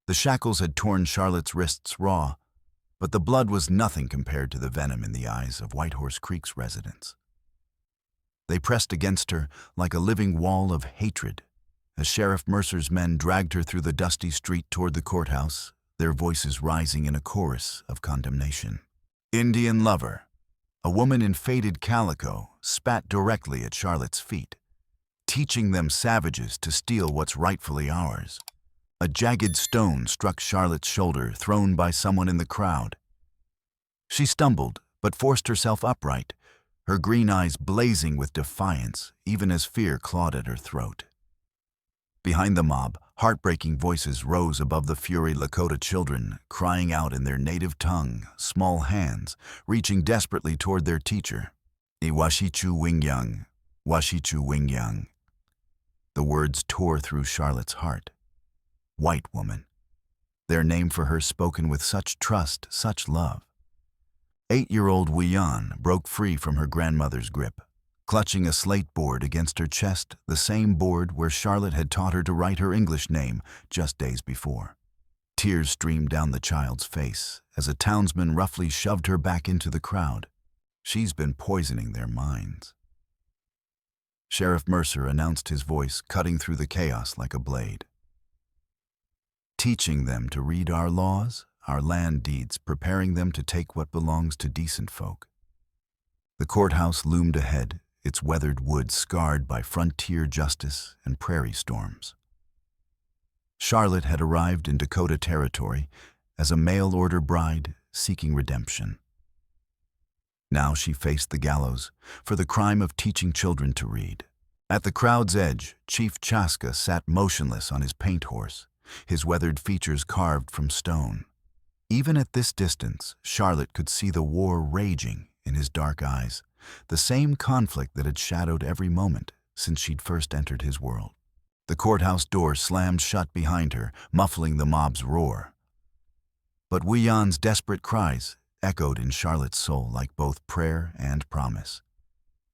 The shackles had torn Charlotte's wrists raw, but the blood was nothing compared to the venom in the eyes of Whitehorse Creek's residents. They pressed against her like a living wall of hatred. As Sheriff Mercer's men dragged her through the dusty street toward the courthouse, their voices rising in a chorus of condemnation. Indian lover, a woman in faded calico, spat directly at Charlotte's feet, teaching them savages to steal what's rightfully ours. A jagged stone struck Charlotte's shoulder, thrown by someone in the crowd. She stumbled, but forced herself upright, her green eyes blazing with defiance, even as fear clawed at her throat. Behind the mob, heartbreaking voices rose above the fury. Lakota children, crying out in their native tongue, small hands, reaching desperately toward their teacher. Iwashichu Wingyang, Washichu Wingyang. The words tore through Charlotte's heart. White woman. Their name for her spoken with such trust, such love. 8-year-old Wiyan broke free from her grandmother's grip, clutching a slate board against her chest, the same board where Charlotte had taught her to write her English name just days before. Tears streamed down the child's face as a townsman roughly shoved her back into the crowd. She's been poisoning their minds. Sheriff Mercer announced, his voice cutting through the chaos like a blade. Teaching them to read our laws, our land deeds, preparing them to take what belongs to decent folk. The courthouse loomed ahead, its weathered woods scarred by frontier justice and prairie storms. Charlotte had arrived in Dakota territory as a mail-order bride seeking redemption. Now she faced the gallows for the crime of teaching children to read. At the crowd's edge, Chief Chaska sat motionless on his paint horse, his weathered features carved from stone. Even at this distance, Charlotte could see the war raging in his dark eyes, the same conflict that had shadowed every moment since she'd first entered his world. The courthouse door slammed shut behind her, muffling the mob's roar. But Wiyan's desperate cries echoed in Charlotte's soul like both prayer and promise,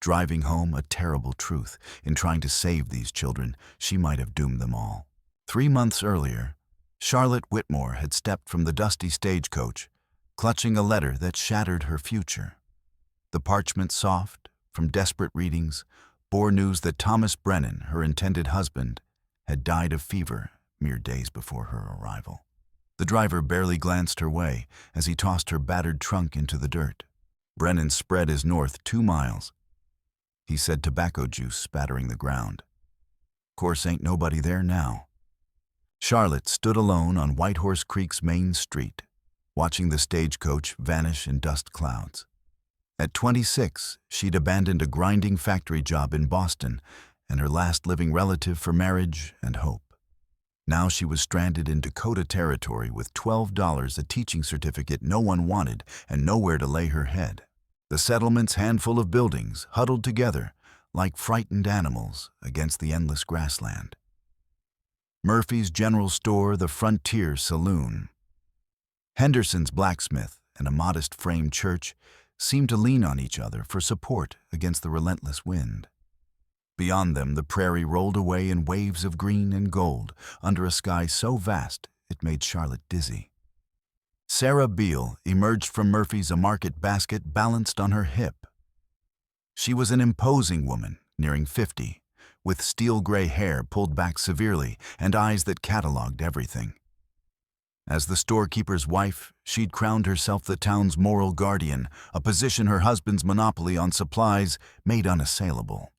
driving home a terrible truth. In trying to save these children, she might have doomed them all. 3 months earlier, Charlotte Whitmore had stepped from the dusty stagecoach, clutching a letter that shattered her future. The parchment, soft from desperate readings, bore news that Thomas Brennan, her intended husband, had died of fever mere days before her arrival. The driver barely glanced her way as he tossed her battered trunk into the dirt. Brennan spread his north 2 miles. He said, tobacco juice spattering the ground. Course ain't nobody there now. Charlotte stood alone on Whitehorse Creek's main street, watching the stagecoach vanish in dust clouds. At 26, she'd abandoned a grinding factory job in Boston and her last living relative for marriage and hope. Now she was stranded in Dakota territory with $12, a teaching certificate no one wanted, and nowhere to lay her head. The settlement's handful of buildings huddled together like frightened animals against the endless grassland. Murphy's General Store, the Frontier Saloon, Henderson's blacksmith, and a modest frame church seemed to lean on each other for support against the relentless wind. Beyond them, the prairie rolled away in waves of green and gold under a sky so vast it made Charlotte dizzy. Sarah Beale emerged from Murphy's, a market basket balanced on her hip. She was an imposing woman, nearing 50, with steel-gray hair pulled back severely and eyes that cataloged everything. As the storekeeper's wife, she'd crowned herself the town's moral guardian, a position her husband's monopoly on supplies made unassailable.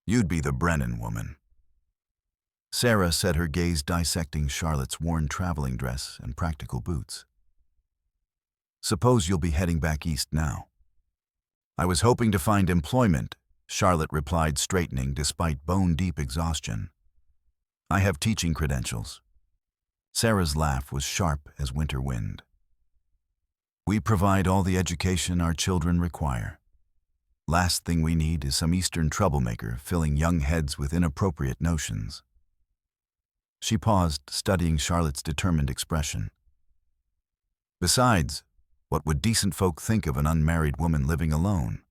You'd be the Brennan woman. Sarah said, her gaze dissecting Charlotte's worn traveling dress and practical boots. Suppose you'll be heading back east now. I was hoping to find employment, Charlotte replied, straightening despite bone-deep exhaustion. I have teaching credentials. Sarah's laugh was sharp as winter wind. We provide all the education our children require. Last thing we need is some Eastern troublemaker filling young heads with inappropriate notions. She paused, studying Charlotte's determined expression. Besides, what would decent folk think of an unmarried woman living alone?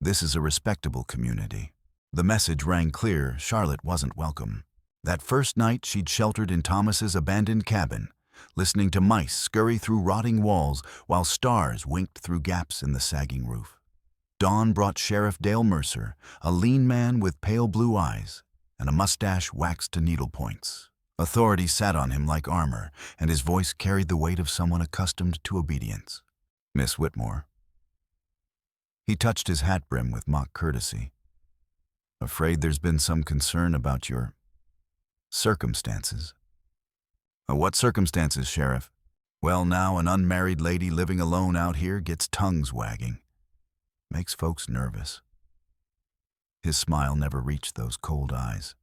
This is a respectable community. The message rang clear. Charlotte wasn't welcome. That first night she'd sheltered in Thomas's abandoned cabin, listening to mice scurry through rotting walls while stars winked through gaps in the sagging roof. Dawn brought Sheriff Dale Mercer, a lean man with pale blue eyes and a mustache waxed to needle points. Authority sat on him like armor, and his voice carried the weight of someone accustomed to obedience. "Miss Whitmore." He touched his hat brim with mock courtesy. "Afraid there's been some concern about your circumstances." "What circumstances, Sheriff?" "Well, now an unmarried lady living alone out here gets tongues wagging. Makes folks nervous." His smile never reached those cold eyes.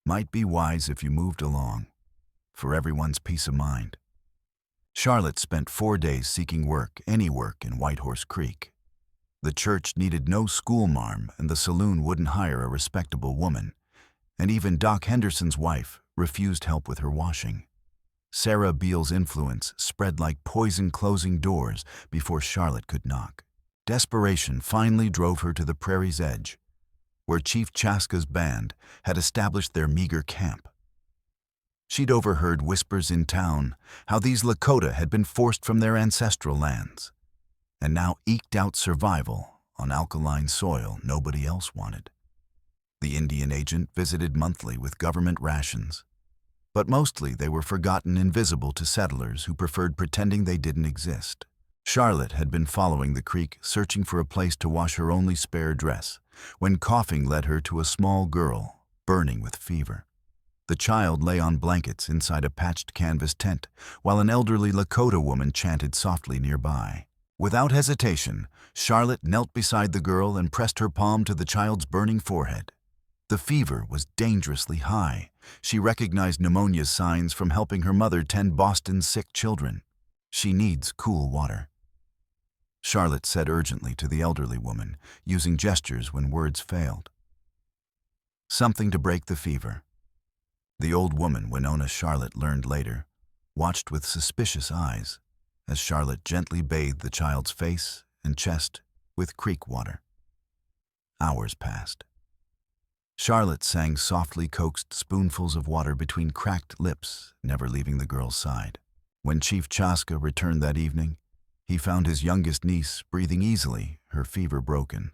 "Might be wise if you moved along, for everyone's peace of mind." Charlotte spent 4 days seeking work, any work, in Whitehorse Creek. The church needed no schoolmarm, and the saloon wouldn't hire a respectable woman, and even Doc Henderson's wife refused help with her washing. Sarah Beale's influence spread like poison closing doors before Charlotte could knock. Desperation finally drove her to the prairie's edge, where Chief Chaska's band had established their meager camp. She'd overheard whispers in town how these Lakota had been forced from their ancestral lands, and now eked out survival on alkaline soil nobody else wanted. The Indian agent visited monthly with government rations, but mostly they were forgotten, invisible to settlers who preferred pretending they didn't exist. Charlotte had been following the creek, searching for a place to wash her only spare dress, when coughing led her to a small girl, burning with fever. The child lay on blankets inside a patched canvas tent, while an elderly Lakota woman chanted softly nearby. Without hesitation, Charlotte knelt beside the girl and pressed her palm to the child's burning forehead. The fever was dangerously high. She recognized pneumonia's signs from helping her mother tend Boston's sick children. "She needs cool water," Charlotte said urgently to the elderly woman, using gestures when words failed. "Something to break the fever." The old woman, Winona Charlotte learned later, watched with suspicious eyes as Charlotte gently bathed the child's face and chest with creek water. Hours passed. Charlotte sang softly coaxed spoonfuls of water between cracked lips, never leaving the girl's side. When Chief Chaska returned that evening, he found his youngest niece breathing easily, her fever broken.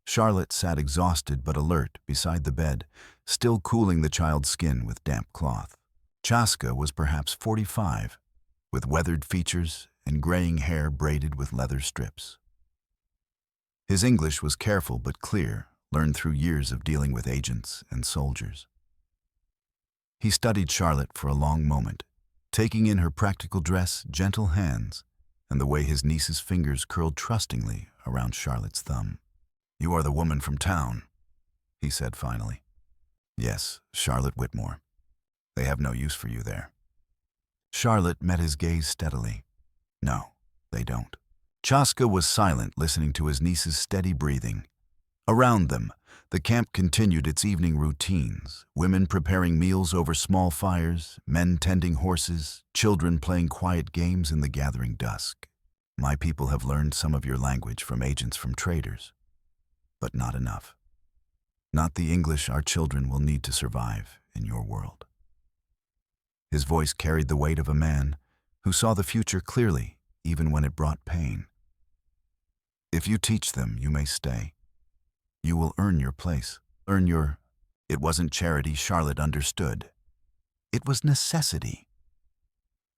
Charlotte sat exhausted but alert beside the bed, still cooling the child's skin with damp cloth. Chaska was perhaps 45, with weathered features and graying hair braided with leather strips. His English was careful but clear, learned through years of dealing with agents and soldiers. He studied Charlotte for a long moment, taking in her practical dress, gentle hands, and the way his niece's fingers curled trustingly around Charlotte's thumb. "You are the woman from town," he said finally. "Yes, Charlotte Whitmore. They have no use for you there." Charlotte met his gaze steadily. "No, they don't." Chaska was silent, listening to his niece's steady breathing. Around them, the camp continued its evening routines, women preparing meals over small fires, men tending horses, children playing quiet games in the gathering dusk. "My people have learned some of your language from agents from traders, but not enough. Not the English our children will need to survive in your world." His voice carried the weight of a man who saw the future clearly, even when it brought pain. "If you teach them, you may stay. You will earn your place, earn your—" It wasn't charity, Charlotte understood. It was necessity.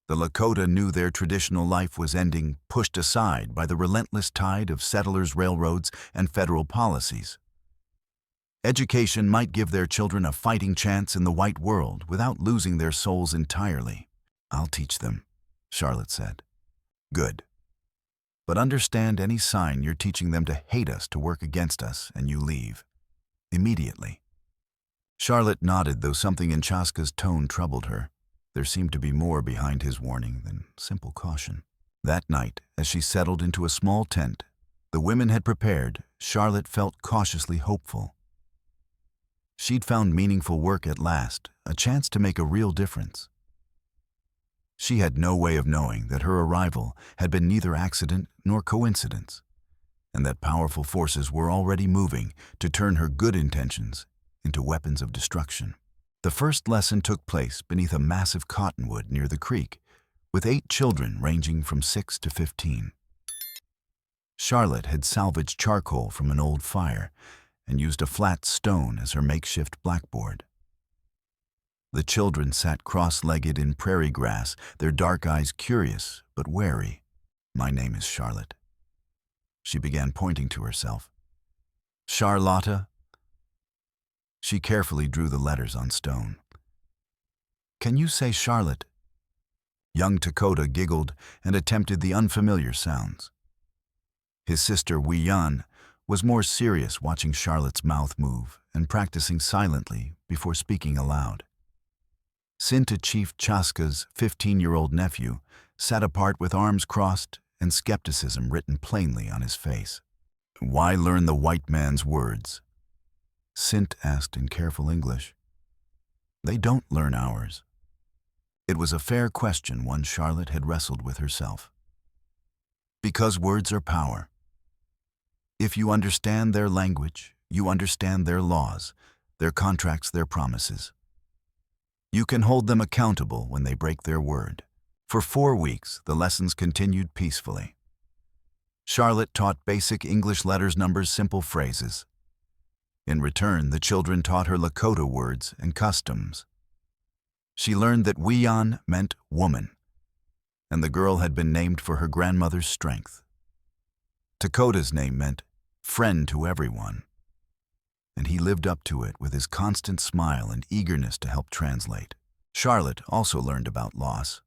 The Lakota knew their traditional life was ending, pushed aside by the relentless tide of settlers' railroads and federal policies. Education might give their children a fighting chance in the white world without losing their souls entirely. "I'll teach them," Charlotte said. "Good. But understand any sign you're teaching them to hate us, to work against us, and you leave. Immediately." Charlotte nodded, though something in Chaska's tone troubled her. There seemed to be more behind his warning than simple caution. That night, as she settled into a small tent the women had prepared, Charlotte felt cautiously hopeful. She'd found meaningful work at last, a chance to make a real difference. She had no way of knowing that her arrival had been neither accident nor coincidence, and that powerful forces were already moving to turn her good intentions into weapons of destruction. The first lesson took place beneath a massive cottonwood near the creek, with 8 children ranging from 6 to 15. Charlotte had salvaged charcoal from an old fire and used a flat stone as her makeshift blackboard. The children sat cross-legged in prairie grass, their dark eyes curious but wary. "My name is Charlotte." She began pointing to herself. "Charlotta." She carefully drew the letters on stone. "Can you say Charlotte?" Young Dakota giggled and attempted the unfamiliar sounds. His sister, Wiyan, was more serious, watching Charlotte's mouth move and practicing silently before speaking aloud. Sinta Chief Chaska's 15-year-old nephew sat apart with arms crossed and skepticism written plainly on his face. "Why learn the white man's words?" Sint asked in careful English. "They don't learn ours." It was a fair question, one Charlotte had wrestled with herself. "Because words are power. If you understand their language, you understand their laws, their contracts, their promises. You can hold them accountable when they break their word." For 4 weeks, the lessons continued peacefully. Charlotte taught basic English letters, numbers, simple phrases. In return, the children taught her Lakota words and customs. She learned that Wiyan meant woman, and the girl had been named for her grandmother's strength. Dakota's name meant friend to everyone, and he lived up to it with his constant smile and eagerness to help translate. Charlotte also learned about loss.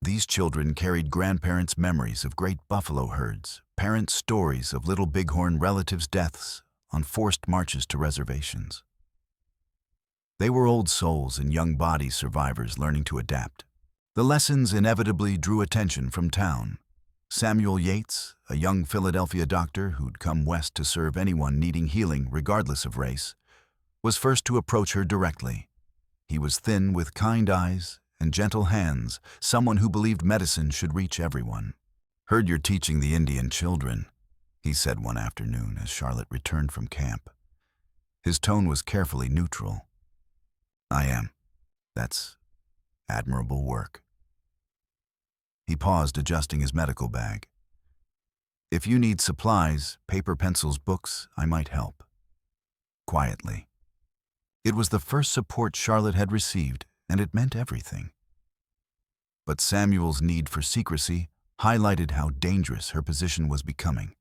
These children carried grandparents' memories of great buffalo herds, parents' stories of little bighorn relatives' deaths on forced marches to reservations. They were old souls and young body survivors learning to adapt. The lessons inevitably drew attention from town. Samuel Yates, a young Philadelphia doctor who'd come west to serve anyone needing healing regardless of race, was first to approach her directly. He was thin with kind eyes and gentle hands, someone who believed medicine should reach everyone. "Heard you're teaching the Indian children," he said one afternoon as Charlotte returned from camp. His tone was carefully neutral. "I am. That's admirable work." He paused, adjusting his medical bag. "If you need supplies, paper, pencils, books, I might help." Quietly. It was the first support Charlotte had received, and it meant everything. But Samuel's need for secrecy highlighted how dangerous her position was becoming.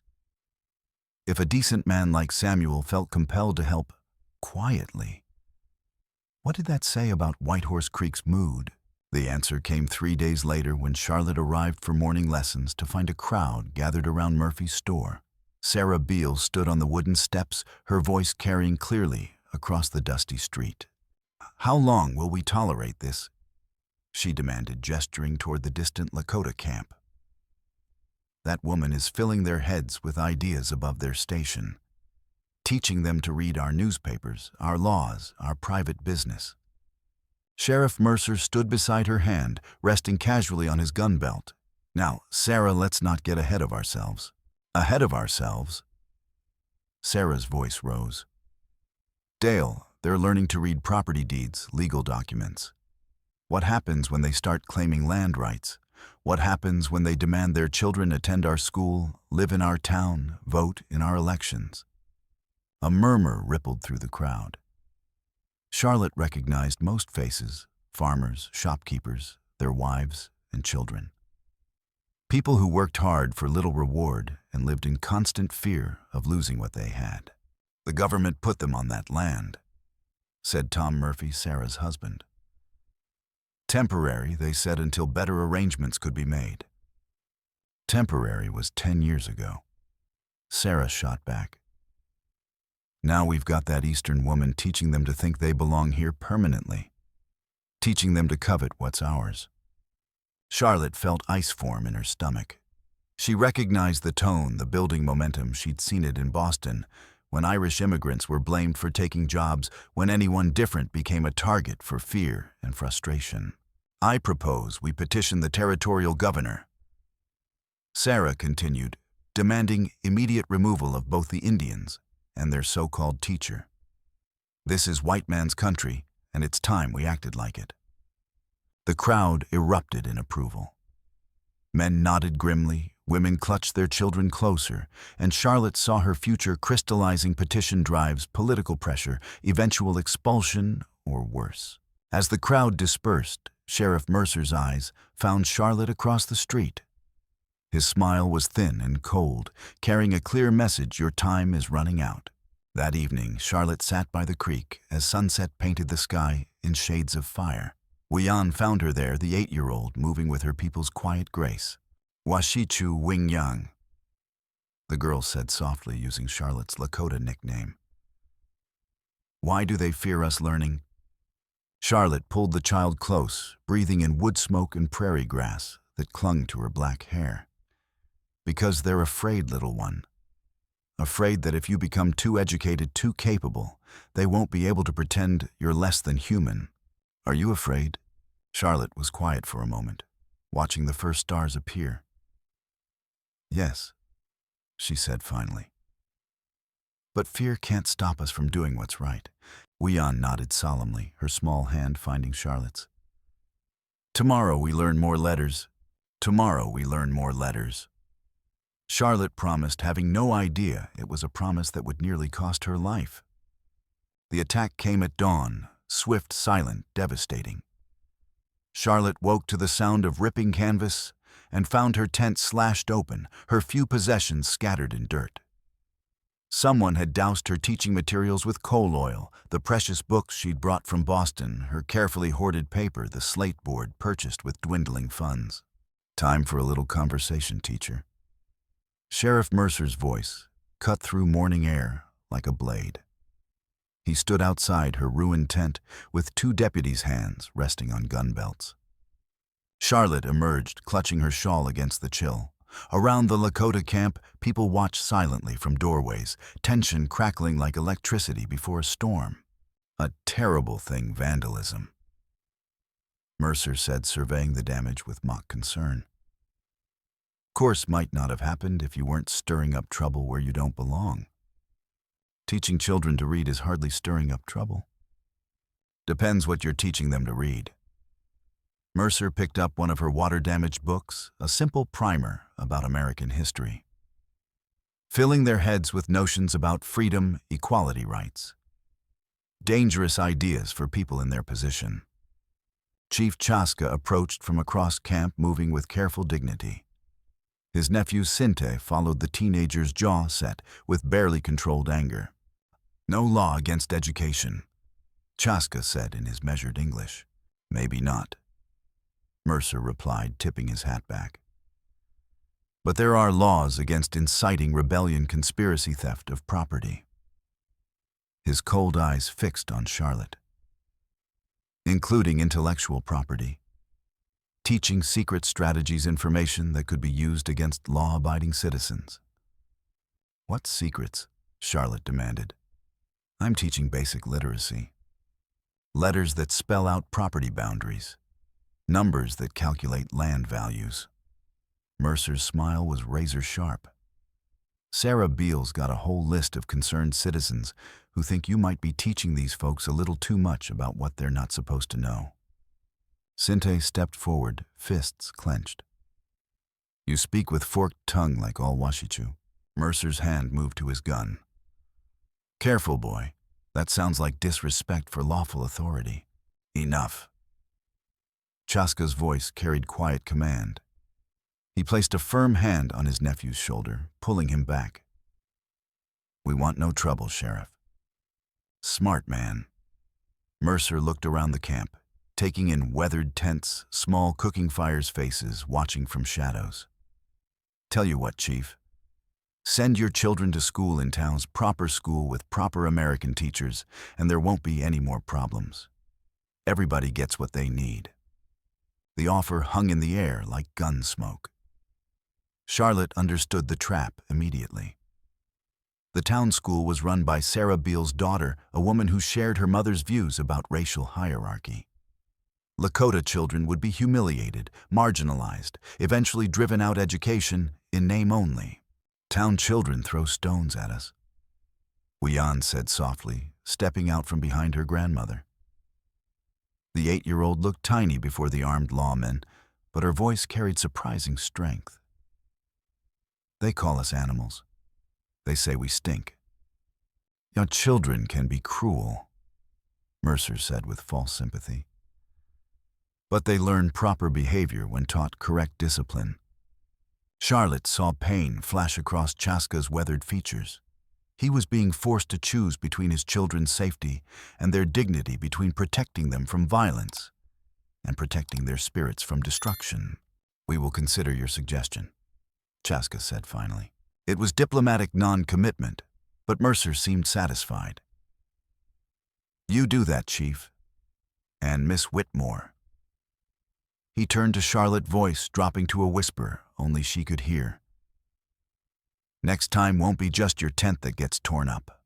If a decent man like Samuel felt compelled to help quietly, what did that say about Whitehorse Creek's mood? The answer came 3 days later when Charlotte arrived for morning lessons to find a crowd gathered around Murphy's store. Sarah Beale stood on the wooden steps, her voice carrying clearly across the dusty street. "How long will we tolerate this?" she demanded, gesturing toward the distant Lakota camp. "That woman is filling their heads with ideas above their station, teaching them to read our newspapers, our laws, our private business." Sheriff Mercer stood beside her hand, resting casually on his gun belt. "Now, Sarah, let's not get ahead of ourselves." "Ahead of ourselves?" Sarah's voice rose. "Dale, they're learning to read property deeds, legal documents. What happens when they start claiming land rights? What happens when they demand their children attend our school, live in our town, vote in our elections?" A murmur rippled through the crowd. Charlotte recognized most faces: farmers, shopkeepers, their wives and children. People who worked hard for little reward and lived in constant fear of losing what they had. "The government put them on that land," said Tom Murphy, Sarah's husband. "Temporary," they said, until better arrangements could be made. Temporary was 10 years ago. Sarah shot back. Now we've got that Eastern woman teaching them to think they belong here permanently, teaching them to covet what's ours. Charlotte felt ice form in her stomach. She recognized the tone, the building momentum. She'd seen it in Boston, when Irish immigrants were blamed for taking jobs, when anyone different became a target for fear and frustration. "I propose we petition the territorial governor," Sarah continued, demanding immediate removal of both the Indians and their so-called teacher. "This is white man's country, and it's time we acted like it." The crowd erupted in approval. Men nodded grimly, women clutched their children closer, and Charlotte saw her future crystallizing: petition drives, political pressure, eventual expulsion, or worse. As the crowd dispersed, Sheriff Mercer's eyes found Charlotte across the street. His smile was thin and cold, carrying a clear message: your time is running out. That evening, Charlotte sat by the creek as sunset painted the sky in shades of fire. Wian found her there, the 8-year-old, moving with her people's quiet grace. "Washichu Wingyang," the girl said softly, using Charlotte's Lakota nickname. "Why do they fear us learning?" Charlotte pulled the child close, breathing in wood smoke and prairie grass that clung to her black hair. "Because they're afraid, little one. Afraid that if you become too educated, too capable, they won't be able to pretend you're less than human. Are you afraid?" Charlotte was quiet for a moment, watching the first stars appear. "Yes," she said finally. "But fear can't stop us from doing what's right." Wian nodded solemnly, her small hand finding Charlotte's. "Tomorrow we learn more letters. Tomorrow we learn more letters." Charlotte promised, having no idea it was a promise that would nearly cost her life. The attack came at dawn, swift, silent, devastating. Charlotte woke to the sound of ripping canvas and found her tent slashed open, her few possessions scattered in dirt. Someone had doused her teaching materials with coal oil, the precious books she'd brought from Boston, her carefully hoarded paper, the slate board purchased with dwindling funds. "Time for a little conversation, teacher." Sheriff Mercer's voice cut through morning air like a blade. He stood outside her ruined tent with 2 deputies' hands resting on gun belts. Charlotte emerged, clutching her shawl against the chill. Around the Lakota camp, people watched silently from doorways, tension crackling like electricity before a storm. "A terrible thing, vandalism," Mercer said, surveying the damage with mock concern. "Course might not have happened if you weren't stirring up trouble where you don't belong. Teaching children to read is hardly stirring up trouble. Depends what you're teaching them to read." Mercer picked up one of her water-damaged books, a simple primer about American history. Filling their heads with notions about freedom, equality rights. Dangerous ideas for people in their position. Chief Chaska approached from across camp, moving with careful dignity. His nephew Sinte followed the teenager's jaw set with barely controlled anger. "No law against education," Chaska said in his measured English. "Maybe not," Mercer replied, tipping his hat back. "But there are laws against inciting rebellion, conspiracy, theft of property." His cold eyes fixed on Charlotte. "Including intellectual property. Teaching secret strategies, information that could be used against law-abiding citizens." "What secrets?" Charlotte demanded. "I'm teaching basic literacy. Letters that spell out property boundaries. Numbers that calculate land values." Mercer's smile was razor-sharp. "Sarah Beale's got a whole list of concerned citizens who think you might be teaching these folks a little too much about what they're not supposed to know." Sinte stepped forward, fists clenched. "You speak with forked tongue like all Washichu." Mercer's hand moved to his gun. "Careful, boy. That sounds like disrespect for lawful authority." "Enough." Chaska's voice carried quiet command. He placed a firm hand on his nephew's shoulder, pulling him back. "We want no trouble, Sheriff." "Smart man." Mercer looked around the camp, taking in weathered tents, small cooking fires, faces watching from shadows. "Tell you what, Chief. Send your children to school in town's proper school with proper American teachers, and there won't be any more problems. Everybody gets what they need." The offer hung in the air like gun smoke. Charlotte understood the trap immediately. The town school was run by Sarah Beale's daughter, a woman who shared her mother's views about racial hierarchy. Lakota children would be humiliated, marginalized, eventually driven out education in name only. "Town children throw stones at us," Wian said softly, stepping out from behind her grandmother. The 8-year-old looked tiny before the armed lawmen, but her voice carried surprising strength. They call us animals. They say we stink. Your children can be cruel, Mercer said with false sympathy. But they learn proper behavior when taught correct discipline. Charlotte saw pain flash across Chaska's weathered features. He was being forced to choose between his children's safety and their dignity, between protecting them from violence and protecting their spirits from destruction. We will consider your suggestion, Chaska said finally. It was diplomatic non-commitment, but Mercer seemed satisfied. You do that, Chief. And Miss Whitmore. He turned to Charlotte, voice dropping to a whisper only she could hear. Next time won't be just your tent that gets torn up.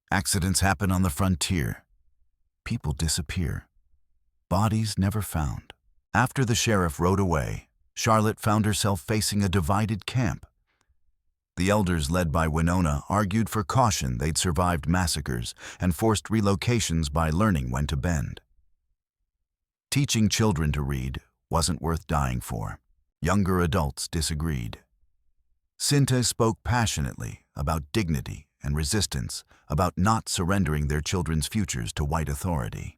Accidents happen on the frontier. People disappear. Bodies never found. After the sheriff rode away, Charlotte found herself facing a divided camp. The elders, led by Winona, argued for caution. They'd survived massacres and forced relocations by learning when to bend. Teaching children to read wasn't worth dying for. Younger adults disagreed. Sinte spoke passionately about dignity and resistance, about not surrendering their children's futures to white authority.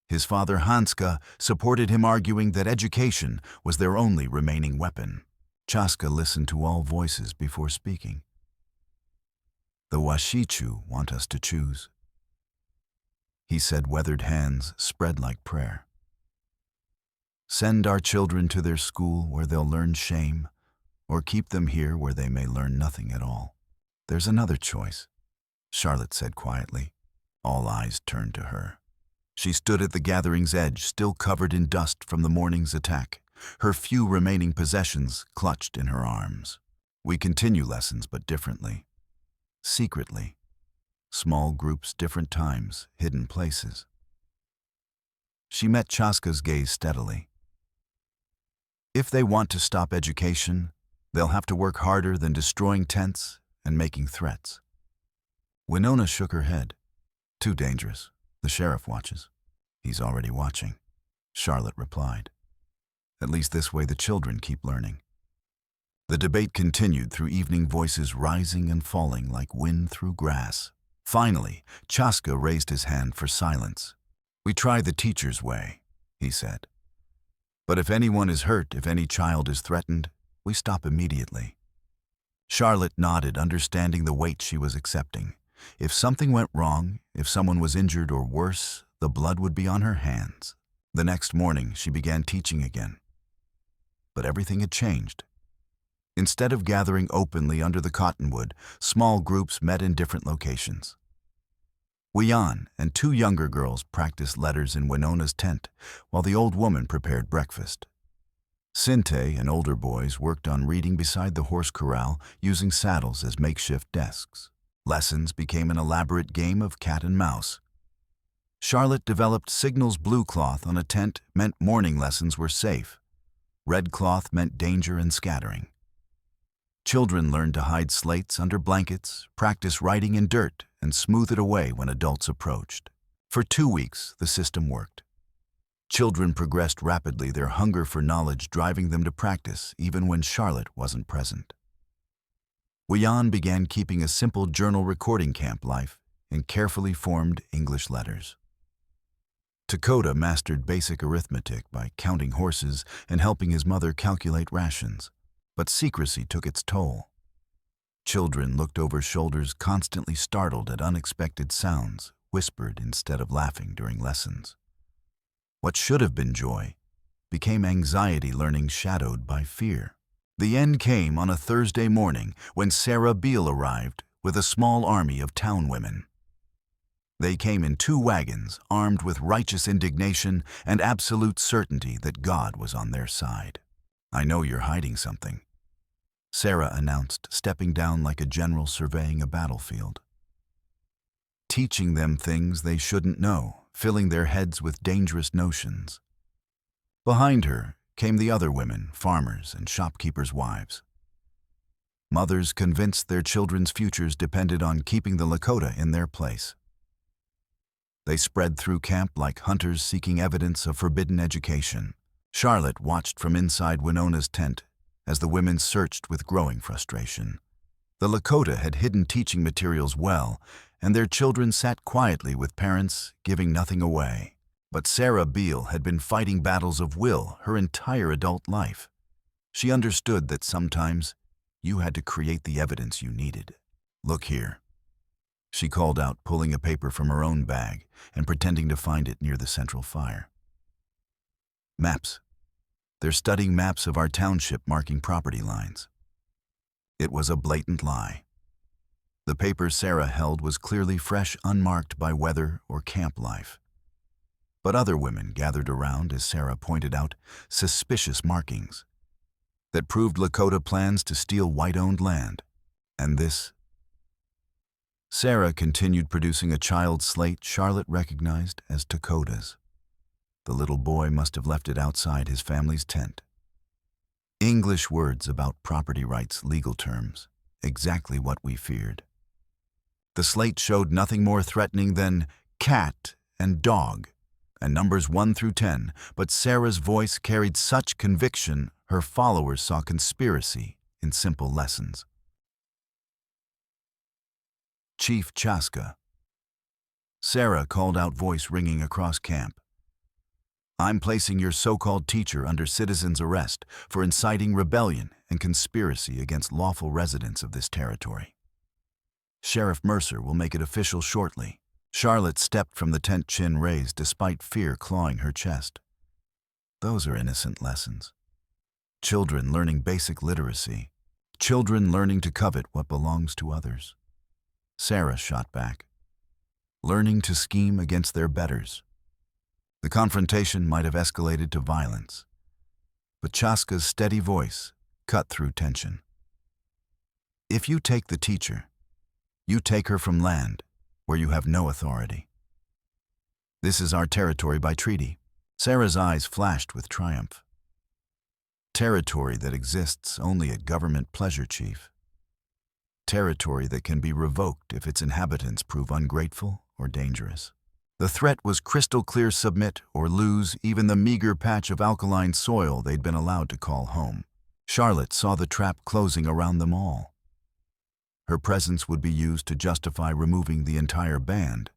His father Hanska supported him, arguing that education was their only remaining weapon. Chaska listened to all voices before speaking. The Washichu want us to choose, he said, weathered hands spread like prayer. Send our children to their school where they'll learn shame, or keep them here where they may learn nothing at all. There's another choice, Charlotte said quietly. All eyes turned to her. She stood at the gathering's edge, still covered in dust from the morning's attack, her few remaining possessions clutched in her arms. We continue lessons, but differently. Secretly. Small groups, different times, hidden places. She met Chaska's gaze steadily. If they want to stop education, they'll have to work harder than destroying tents and making threats. Winona shook her head. Too dangerous. The sheriff watches. He's already watching, Charlotte replied. At least this way the children keep learning. The debate continued through evening, voices rising and falling like wind through grass. Finally, Chaska raised his hand for silence. We try the teacher's way, he said. But if anyone is hurt, if any child is threatened, we stop immediately. Charlotte nodded, understanding the weight she was accepting. If something went wrong, if someone was injured or worse, the blood would be on her hands. The next morning, she began teaching again. But everything had changed. Instead of gathering openly under the cottonwood, small groups met in different locations. Wian and 2 younger girls practiced letters in Winona's tent, while the old woman prepared breakfast. Sinte and older boys worked on reading beside the horse corral, using saddles as makeshift desks. Lessons became an elaborate game of cat and mouse. Charlotte developed signals. Blue cloth on a tent meant morning lessons were safe. Red cloth meant danger and scattering. Children learned to hide slates under blankets, practice writing in dirt, and smooth it away when adults approached. For 2 weeks, the system worked. Children progressed rapidly, their hunger for knowledge driving them to practice even when Charlotte wasn't present. Wian began keeping a simple journal recording camp life in carefully formed English letters. Dakota mastered basic arithmetic by counting horses and helping his mother calculate rations, but secrecy took its toll. Children looked over shoulders, constantly startled at unexpected sounds, whispered instead of laughing during lessons. What should have been joy became anxiety, learning shadowed by fear. The end came on a Thursday morning when Sarah Beale arrived with a small army of town women. They came in 2 wagons, armed with righteous indignation and absolute certainty that God was on their side. I know you're hiding something, Sarah announced, stepping down like a general surveying a battlefield. Teaching them things they shouldn't know, filling their heads with dangerous notions. Behind her came the other women, farmers and shopkeepers' wives. Mothers convinced their children's futures depended on keeping the Lakota in their place. They spread through camp like hunters seeking evidence of forbidden education. Charlotte watched from inside Winona's tent as the women searched with growing frustration. The Lakota had hidden teaching materials well, and their children sat quietly with parents giving nothing away. But Sarah Beale had been fighting battles of will her entire adult life. She understood that sometimes you had to create the evidence you needed. "Look here," she called out, pulling a paper from her own bag and pretending to find it near the central fire. "Maps. They're studying maps of our township marking property lines." It was a blatant lie. The paper Sarah held was clearly fresh, unmarked by weather or camp life. But other women gathered around as Sarah pointed out suspicious markings that proved Lakota plans to steal white-owned land. And this? Sarah continued producing a child's slate Charlotte recognized as Dakota's. The little boy must have left it outside his family's tent. English words about property rights, legal terms, exactly what we feared. The slate showed nothing more threatening than cat and dog, and numbers 1 through 10, but Sarah's voice carried such conviction her followers saw conspiracy in simple lessons. "Chief Chaska." Sarah called out, voice ringing across camp. "I'm placing your so-called teacher under citizen's arrest for inciting rebellion and conspiracy against lawful residents of this territory. Sheriff Mercer will make it official shortly." Charlotte stepped from the tent, chin raised despite fear clawing her chest. Those are innocent lessons. Children learning basic literacy. Children learning to covet what belongs to others. Sarah shot back. Learning to scheme against their betters. The confrontation might have escalated to violence, but Chaska's steady voice cut through tension. "If you take the teacher, you take her from land where you have no authority. This is our territory by treaty." Sarah's eyes flashed with triumph. "Territory that exists only at government pleasure, Chief. Territory that can be revoked if its inhabitants prove ungrateful or dangerous." The threat was crystal clear: submit or lose even the meager patch of alkaline soil they'd been allowed to call home. Charlotte saw the trap closing around them all. Her presence would be used to justify removing the entire band.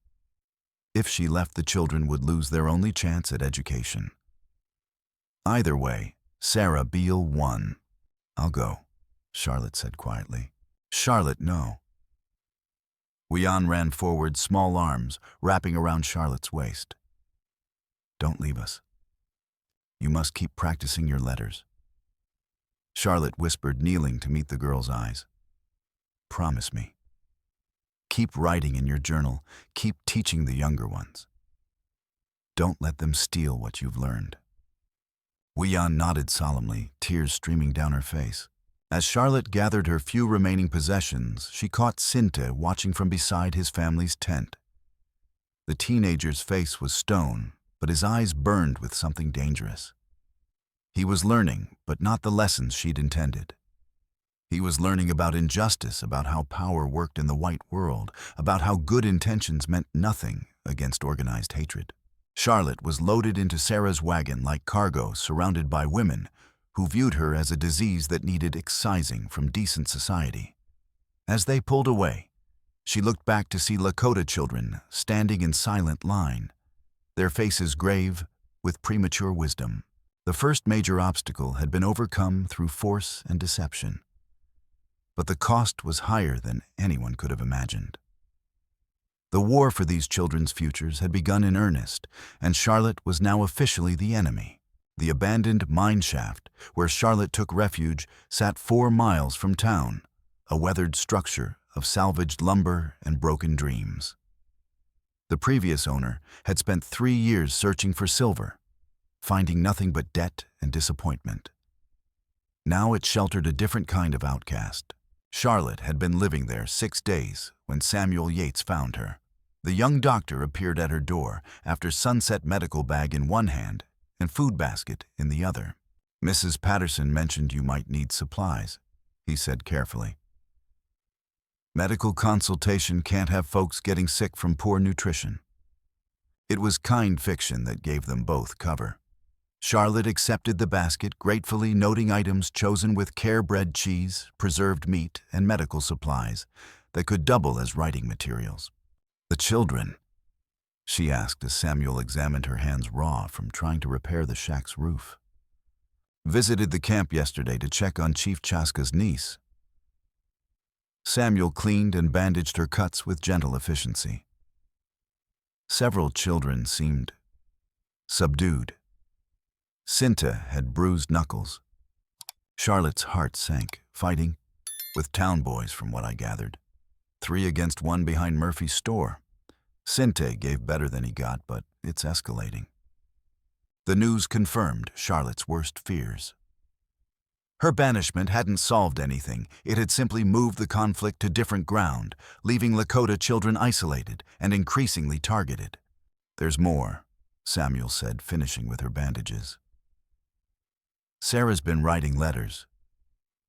If she left, the children would lose their only chance at education. Either way, Sarah Beale won. "I'll go," Charlotte said quietly. "Charlotte, no." Wian ran forward, small arms wrapping around Charlotte's waist. "Don't leave us. You must keep practicing your letters." Charlotte whispered, kneeling to meet the girl's eyes. "Promise me. Keep writing in your journal. Keep teaching the younger ones. Don't let them steal what you've learned." Wian nodded solemnly, tears streaming down her face. As Charlotte gathered her few remaining possessions, she caught Sinte watching from beside his family's tent. The teenager's face was stone, but his eyes burned with something dangerous. He was learning, but not the lessons she'd intended. He was learning about injustice, about how power worked in the white world, about how good intentions meant nothing against organized hatred. Charlotte was loaded into Sarah's wagon like cargo, surrounded by women who viewed her as a disease that needed excising from decent society. As they pulled away, she looked back to see Lakota children standing in silent line, their faces grave with premature wisdom. The first major obstacle had been overcome through force and deception, but the cost was higher than anyone could have imagined. The war for these children's futures had begun in earnest, and Charlotte was now officially the enemy. The abandoned mine shaft, where Charlotte took refuge, sat 4 miles from town, a weathered structure of salvaged lumber and broken dreams. The previous owner had spent 3 years searching for silver, finding nothing but debt and disappointment. Now it sheltered a different kind of outcast. Charlotte had been living there 6 days when Samuel Yates found her. The young doctor appeared at her door after sunset medical bag in one hand and food basket in the other. "Mrs. Patterson mentioned you might need supplies," he said carefully. "Medical consultation can't have folks getting sick from poor nutrition." It was kind fiction that gave them both cover. Charlotte accepted the basket, gratefully noting items chosen with care-bred cheese, preserved meat, and medical supplies that could double as writing materials. "The children?" she asked as Samuel examined her hands raw from trying to repair the shack's roof. "Visited the camp yesterday to check on Chief Chaska's niece." Samuel cleaned and bandaged her cuts with gentle efficiency. Several children seemed subdued. Cinta had bruised knuckles. Charlotte's heart sank, fighting with town boys from what I gathered. 3 against 1 behind Murphy's store. Cinta gave better than he got, but it's escalating. The news confirmed Charlotte's worst fears. Her banishment hadn't solved anything. It had simply moved the conflict to different ground, leaving Lakota children isolated and increasingly targeted. "There's more," Samuel said, finishing with her bandages. "Sarah's been writing letters.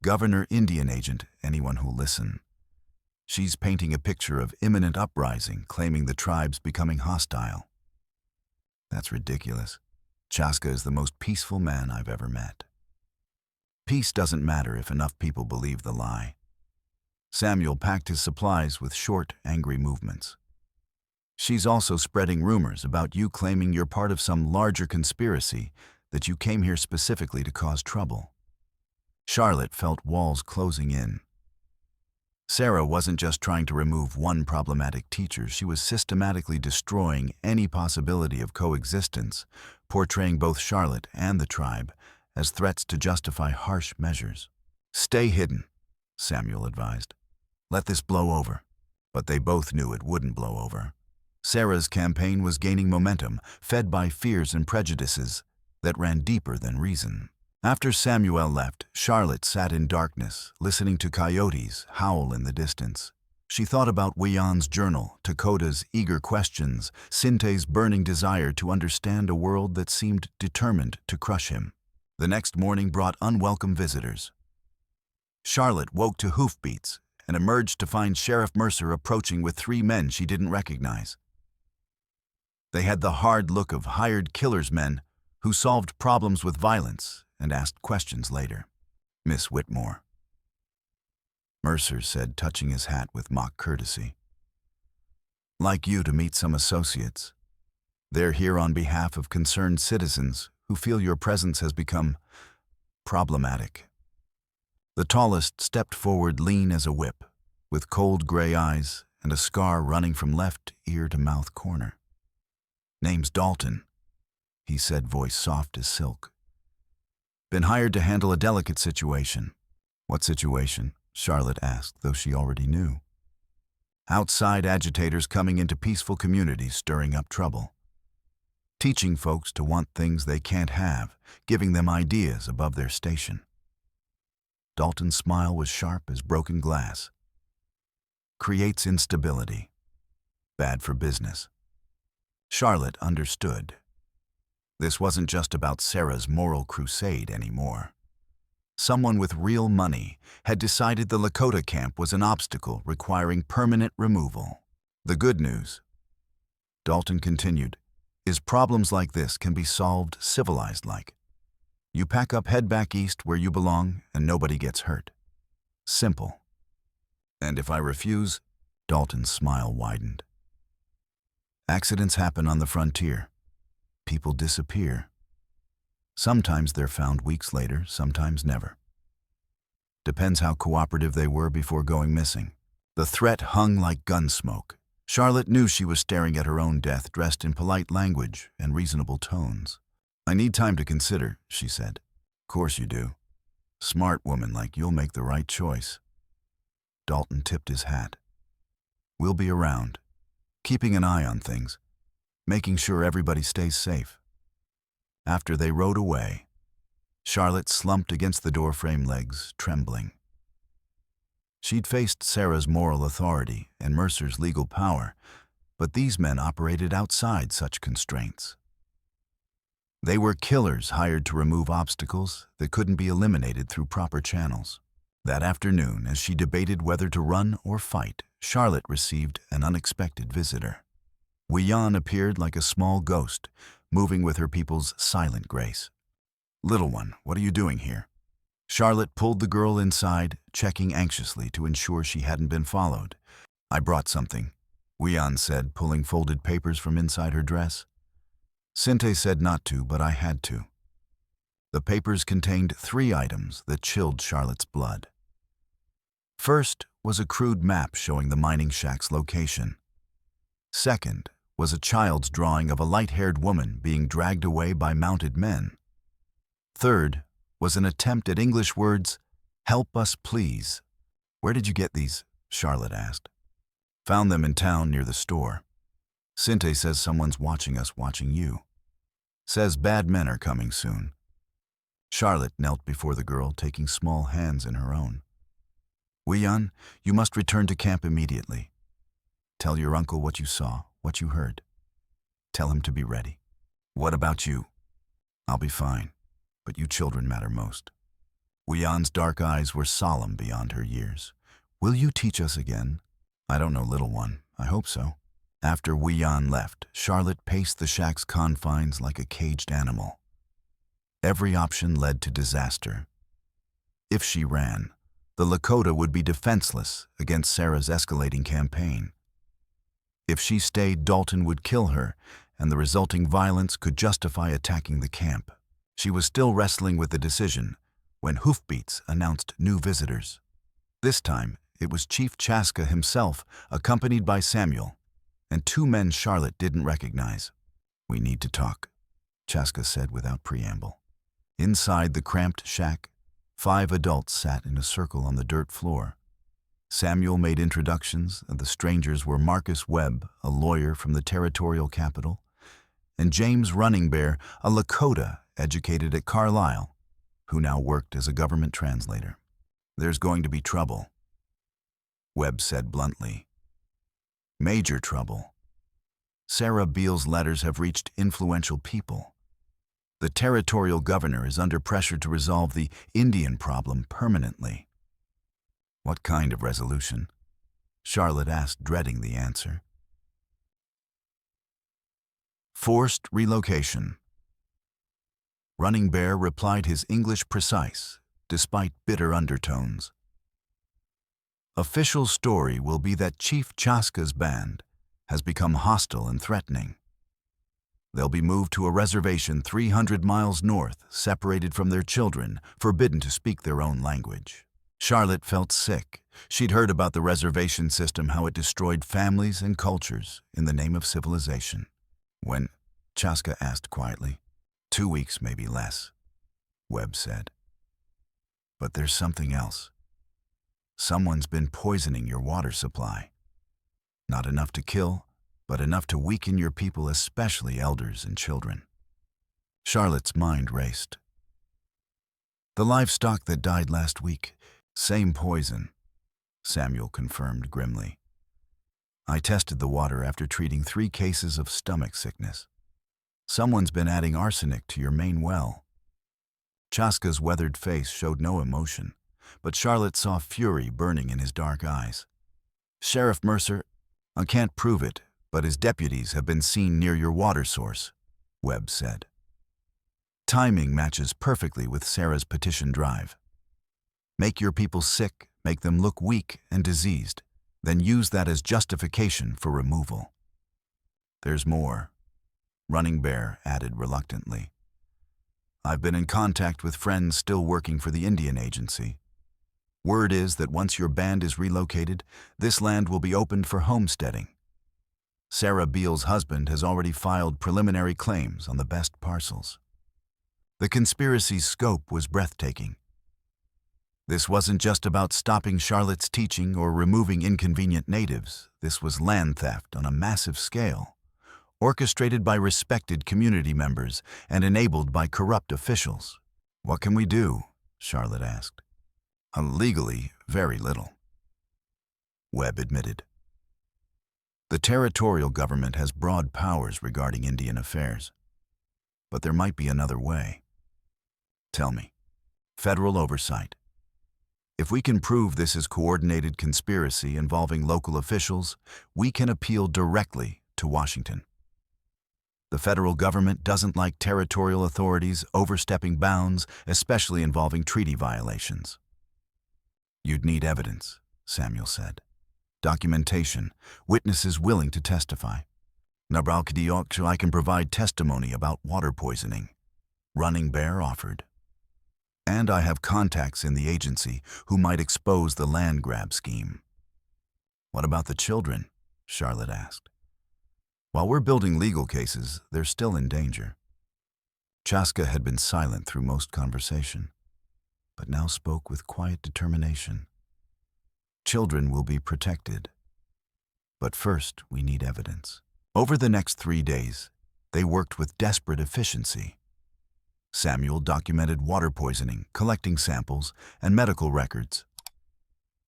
Governor, Indian agent, anyone who'll listen. She's painting a picture of imminent uprising, claiming the tribe's becoming hostile." "That's ridiculous. Chaska is the most peaceful man I've ever met." "Peace doesn't matter if enough people believe the lie." Samuel packed his supplies with short, angry movements. "She's also spreading rumors about you claiming you're part of some larger conspiracy, that you came here specifically to cause trouble." Charlotte felt walls closing in. Sarah wasn't just trying to remove one problematic teacher, she was systematically destroying any possibility of coexistence, portraying both Charlotte and the tribe as threats to justify harsh measures. "Stay hidden," Samuel advised. "Let this blow over." But they both knew it wouldn't blow over. Sarah's campaign was gaining momentum, fed by fears and prejudices that ran deeper than reason. After Samuel left, Charlotte sat in darkness, listening to coyotes howl in the distance. She thought about Wian's journal, Dakota's eager questions, Cinta's burning desire to understand a world that seemed determined to crush him. The next morning brought unwelcome visitors. Charlotte woke to hoofbeats and emerged to find Sheriff Mercer approaching with 3 men she didn't recognize. They had the hard look of hired killer's men who solved problems with violence and asked questions later. "Miss Whitmore," Mercer said, touching his hat with mock courtesy. "Like you to meet some associates. They're here on behalf of concerned citizens who feel your presence has become problematic." The tallest stepped forward, lean as a whip, with cold gray eyes and a scar running from left ear to mouth corner. "Name's Dalton," he said, voice soft as silk. "Been hired to handle a delicate situation." "What situation?" Charlotte asked, though she already knew. "Outside agitators coming into peaceful communities, stirring up trouble. Teaching folks to want things they can't have, giving them ideas above their station." Dalton's smile was sharp as broken glass. "Creates instability. Bad for business." Charlotte understood. This wasn't just about Sarah's moral crusade anymore. Someone with real money had decided the Lakota camp was an obstacle requiring permanent removal. "The good news," Dalton continued, "is problems like this can be solved civilized-like. You pack up, head back east where you belong, and nobody gets hurt. Simple." "And if I refuse?" Dalton's smile widened. "Accidents happen on the frontier. People disappear. Sometimes they're found weeks later, sometimes never. Depends how cooperative they were before going missing." The threat hung like gun smoke. Charlotte knew she was staring at her own death, dressed in polite language and reasonable tones. "I need time to consider," she said. "Course you do. Smart woman like you'll make the right choice." Dalton tipped his hat. "We'll be around, keeping an eye on things, making sure everybody stays safe." After they rode away, Charlotte slumped against the doorframe, legs trembling. She'd faced Sarah's moral authority and Mercer's legal power, but these men operated outside such constraints. They were killers hired to remove obstacles that couldn't be eliminated through proper channels. That afternoon, as she debated whether to run or fight, Charlotte received an unexpected visitor. Wian appeared like a small ghost, moving with her people's silent grace. "Little one, what are you doing here?" Charlotte pulled the girl inside, checking anxiously to ensure she hadn't been followed. "I brought something," Wian said, pulling folded papers from inside her dress. Sinte said not to, but I had to. The papers contained 3 items that chilled Charlotte's blood. First was a crude map showing the mining shack's location. Second was a child's drawing of a light-haired woman being dragged away by mounted men. Third was an attempt at English words, "Help us, please." "Where did you get these?" Charlotte asked. "Found them in town near the store. Sinte says someone's watching us watching you. Says bad men are coming soon." Charlotte knelt before the girl, taking small hands in her own. "Wian, you must return to camp immediately. Tell your uncle what you saw, what you heard. Tell him to be ready." "What about you?" "I'll be fine, but you children matter most." Wian's dark eyes were solemn beyond her years. "Will you teach us again?" "I don't know, little one. I hope so." After Wian left, Charlotte paced the shack's confines like a caged animal. Every option led to disaster. If she ran, the Lakota would be defenseless against Sarah's escalating campaign. If she stayed, Dalton would kill her, and the resulting violence could justify attacking the camp. She was still wrestling with the decision when hoofbeats announced new visitors. This time, it was Chief Chaska himself, accompanied by Samuel, and 2 men Charlotte didn't recognize. "We need to talk," Chaska said without preamble. Inside the cramped shack, 5 adults sat in a circle on the dirt floor. Samuel made introductions, and the strangers were Marcus Webb, a lawyer from the territorial capital, and James Running Bear, a Lakota educated at Carlisle, who now worked as a government translator. "There's going to be trouble," Webb said bluntly. "Major trouble. Sarah Beale's letters have reached influential people. The territorial governor is under pressure to resolve the Indian problem permanently." "What kind of resolution?" Charlotte asked, dreading the answer. "Forced relocation." Running Bear replied, his English precise, despite bitter undertones. "Official story will be that Chief Chaska's band has become hostile and threatening. They'll be moved to a reservation 300 miles north, separated from their children, forbidden to speak their own language." Charlotte felt sick. She'd heard about the reservation system, how it destroyed families and cultures in the name of civilization. "When?" Chaska asked quietly. 2 weeks, maybe less," Webb said. "But there's something else. Someone's been poisoning your water supply. Not enough to kill, but enough to weaken your people, especially elders and children." Charlotte's mind raced. "The livestock that died last week, same poison," Samuel confirmed grimly. "I tested the water after treating 3 cases of stomach sickness. Someone's been adding arsenic to your main well." Chaska's weathered face showed no emotion, but Charlotte saw fury burning in his dark eyes. "Sheriff Mercer, I can't prove it, but his deputies have been seen near your water source," Webb said. "Timing matches perfectly with Sarah's petition drive. Make your people sick, make them look weak and diseased, then use that as justification for removal." "There's more," Running Bear added reluctantly. "I've been in contact with friends still working for the Indian Agency. Word is that once your band is relocated, this land will be opened for homesteading. Sarah Beale's husband has already filed preliminary claims on the best parcels." The conspiracy's scope was breathtaking. This wasn't just about stopping Charlotte's teaching or removing inconvenient natives. This was land theft on a massive scale, orchestrated by respected community members and enabled by corrupt officials. "What can we do?" Charlotte asked. "Legally, very little," Webb admitted. "The territorial government has broad powers regarding Indian affairs. But there might be another way." "Tell me." "Federal oversight. If we can prove this is coordinated conspiracy involving local officials, we can appeal directly to Washington. The federal government doesn't like territorial authorities overstepping bounds, especially involving treaty violations. You'd need evidence, Samuel said. Documentation, witnesses willing to testify. I can provide testimony about water poisoning, Running Bear offered. And I have contacts in the agency who might expose the land grab scheme. What about the children? Charlotte asked. While we're building legal cases, they're still in danger. Chaska had been silent through most conversation, but now spoke with quiet determination. Children will be protected. But first, we need evidence. Over the next 3 days, they worked with desperate efficiency. Samuel documented water poisoning, collecting samples, and medical records.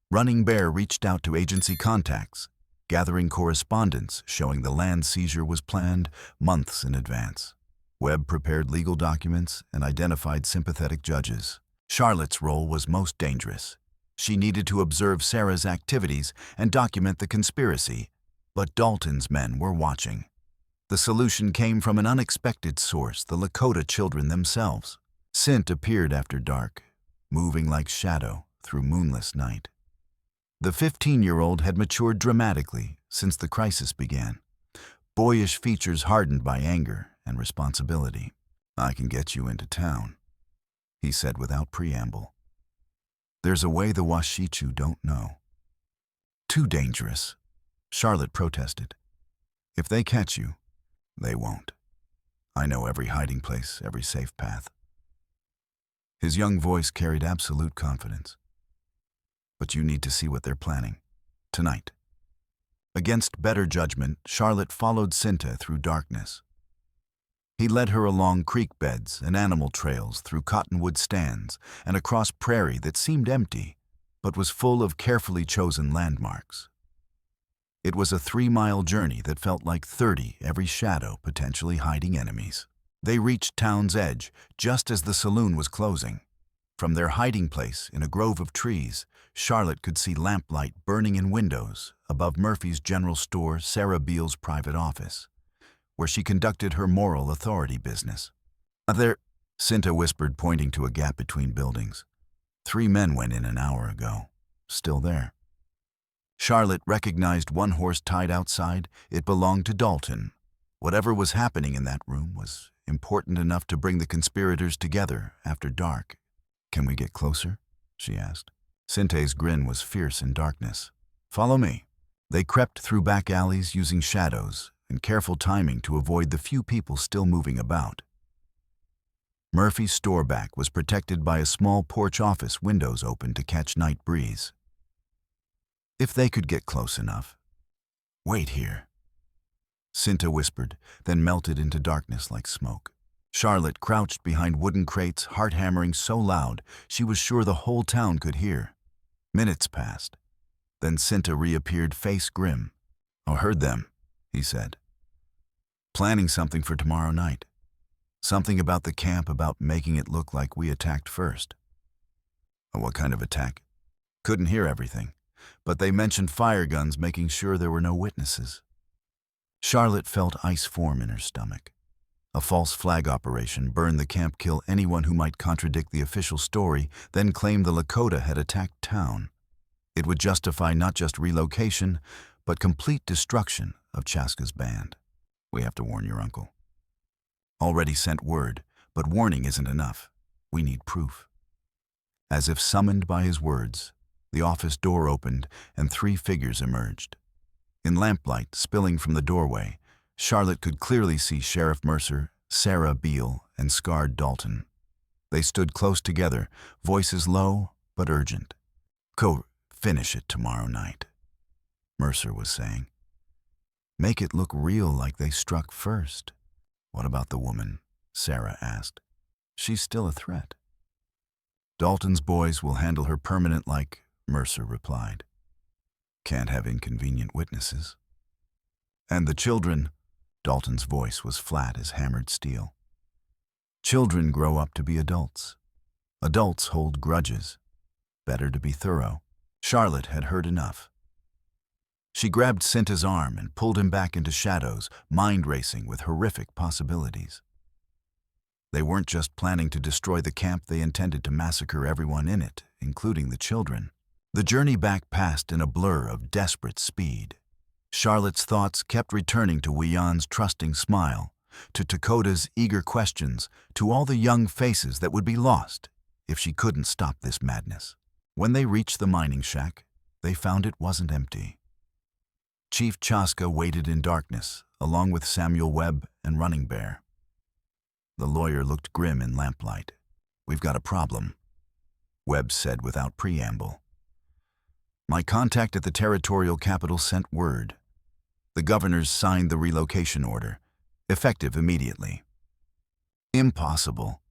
Running Bear reached out to agency contacts, gathering correspondence showing the land seizure was planned months in advance. Webb prepared legal documents and identified sympathetic judges. Charlotte's role was most dangerous. She needed to observe Sarah's activities and document the conspiracy, but Dalton's men were watching. The solution came from an unexpected source, the Lakota children themselves. Sint appeared after dark, moving like shadow through moonless night. The 15-year-old had matured dramatically since the crisis began, boyish features hardened by anger and responsibility. I can get you into town, he said without preamble. There's a way the Washichu don't know. Too dangerous, Charlotte protested. If they catch you, they won't. I know every hiding place, every safe path. His young voice carried absolute confidence. But you need to see what they're planning. Tonight. Against better judgment, Charlotte followed Cinta through darkness. He led her along creek beds and animal trails through cottonwood stands and across prairie that seemed empty, but was full of carefully chosen landmarks. It was a 3-mile journey that felt like 30, every shadow potentially hiding enemies. They reached town's edge just as the saloon was closing. From their hiding place in a grove of trees, Charlotte could see lamplight burning in windows above Murphy's general store, Sarah Beale's private office, where she conducted her moral authority business. There, Cinta whispered, pointing to a gap between buildings. 3 men went in an hour ago. Still there. Charlotte recognized one horse tied outside. It belonged to Dalton. Whatever was happening in that room was important enough to bring the conspirators together after dark. Can we get closer? She asked. Cinta's grin was fierce in darkness. Follow me. They crept through back alleys using shadows and careful timing to avoid the few people still moving about. Murphy's store back was protected by a small porch office, windows open to catch night breeze. If they could get close enough. Wait here, Cinta whispered, then melted into darkness like smoke. Charlotte crouched behind wooden crates, heart hammering so loud she was sure the whole town could hear. Minutes passed. Then Cinta reappeared, face grim. I heard them, he said. Planning something for tomorrow night. Something about the camp, about making it look like we attacked first. What kind of attack? Couldn't hear everything, but they mentioned fire guns, making sure there were no witnesses. Charlotte felt ice form in her stomach. A false flag operation, burn the camp, kill anyone who might contradict the official story, then claim the Lakota had attacked town. It would justify not just relocation, but complete destruction of Chaska's band. We have to warn your uncle. Already sent word, but warning isn't enough. We need proof. As if summoned by his words, the office door opened and 3 figures emerged. In lamplight spilling from the doorway, Charlotte could clearly see Sheriff Mercer, Sarah Beale, and scarred Dalton. They stood close together, voices low but urgent. Finish it tomorrow night, Mercer was saying. Make it look real, like they struck first. What about the woman? Sarah asked. She's still a threat. Dalton's boys will handle her permanent, like Mercer replied. Can't have inconvenient witnesses. And the children? Dalton's voice was flat as hammered steel. Children grow up to be adults. Adults hold grudges. Better to be thorough. Charlotte had heard enough. She grabbed Cinta's arm and pulled him back into shadows, mind-racing with horrific possibilities. They weren't just planning to destroy the camp, they intended to massacre everyone in it, including the children. The journey back passed in a blur of desperate speed. Charlotte's thoughts kept returning to Wian's trusting smile, to Dakota's eager questions, to all the young faces that would be lost if she couldn't stop this madness. When they reached the mining shack, they found it wasn't empty. Chief Chaska waited in darkness, along with Samuel Webb and Running Bear. The lawyer looked grim in lamplight. "We've got a problem," Webb said without preamble. "My contact at the territorial capital sent word. The governors signed the relocation order, effective immediately." "Impossible,"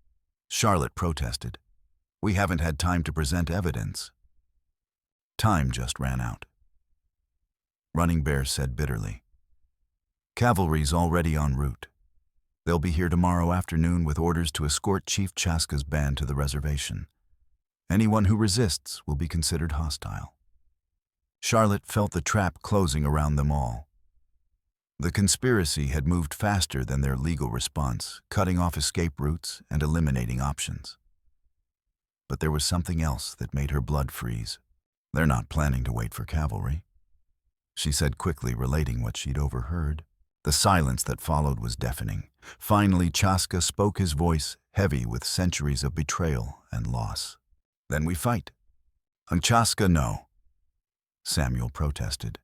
Charlotte protested. "We haven't had time to present evidence." "Time just ran out," Running Bear said bitterly. "Cavalry's already en route. They'll be here tomorrow afternoon with orders to escort Chief Chaska's band to the reservation. Anyone who resists will be considered hostile." Charlotte felt the trap closing around them all. The conspiracy had moved faster than their legal response, cutting off escape routes and eliminating options. But there was something else that made her blood freeze. "They're not planning to wait for cavalry," she said quickly, relating what she'd overheard. The silence that followed was deafening. Finally, Chaska spoke, his voice heavy with centuries of betrayal and loss. "Then we fight." "Chaska, no," Samuel protested.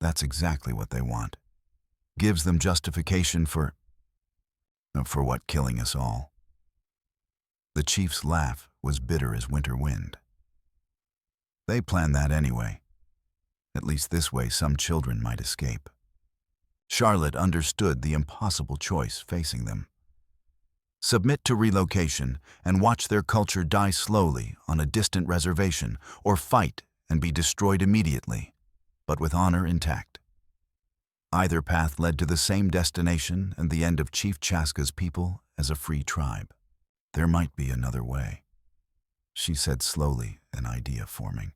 "That's exactly what they want. Gives them justification for what, killing us all?" The chief's laugh was bitter as winter wind. "They planned that anyway. At least this way some children might escape." Charlotte understood the impossible choice facing them. Submit to relocation and watch their culture die slowly on a distant reservation, or fight and be destroyed immediately, but with honor intact. Either path led to the same destination and the end of Chief Chaska's people as a free tribe. "There might be another way," she said slowly, an idea forming.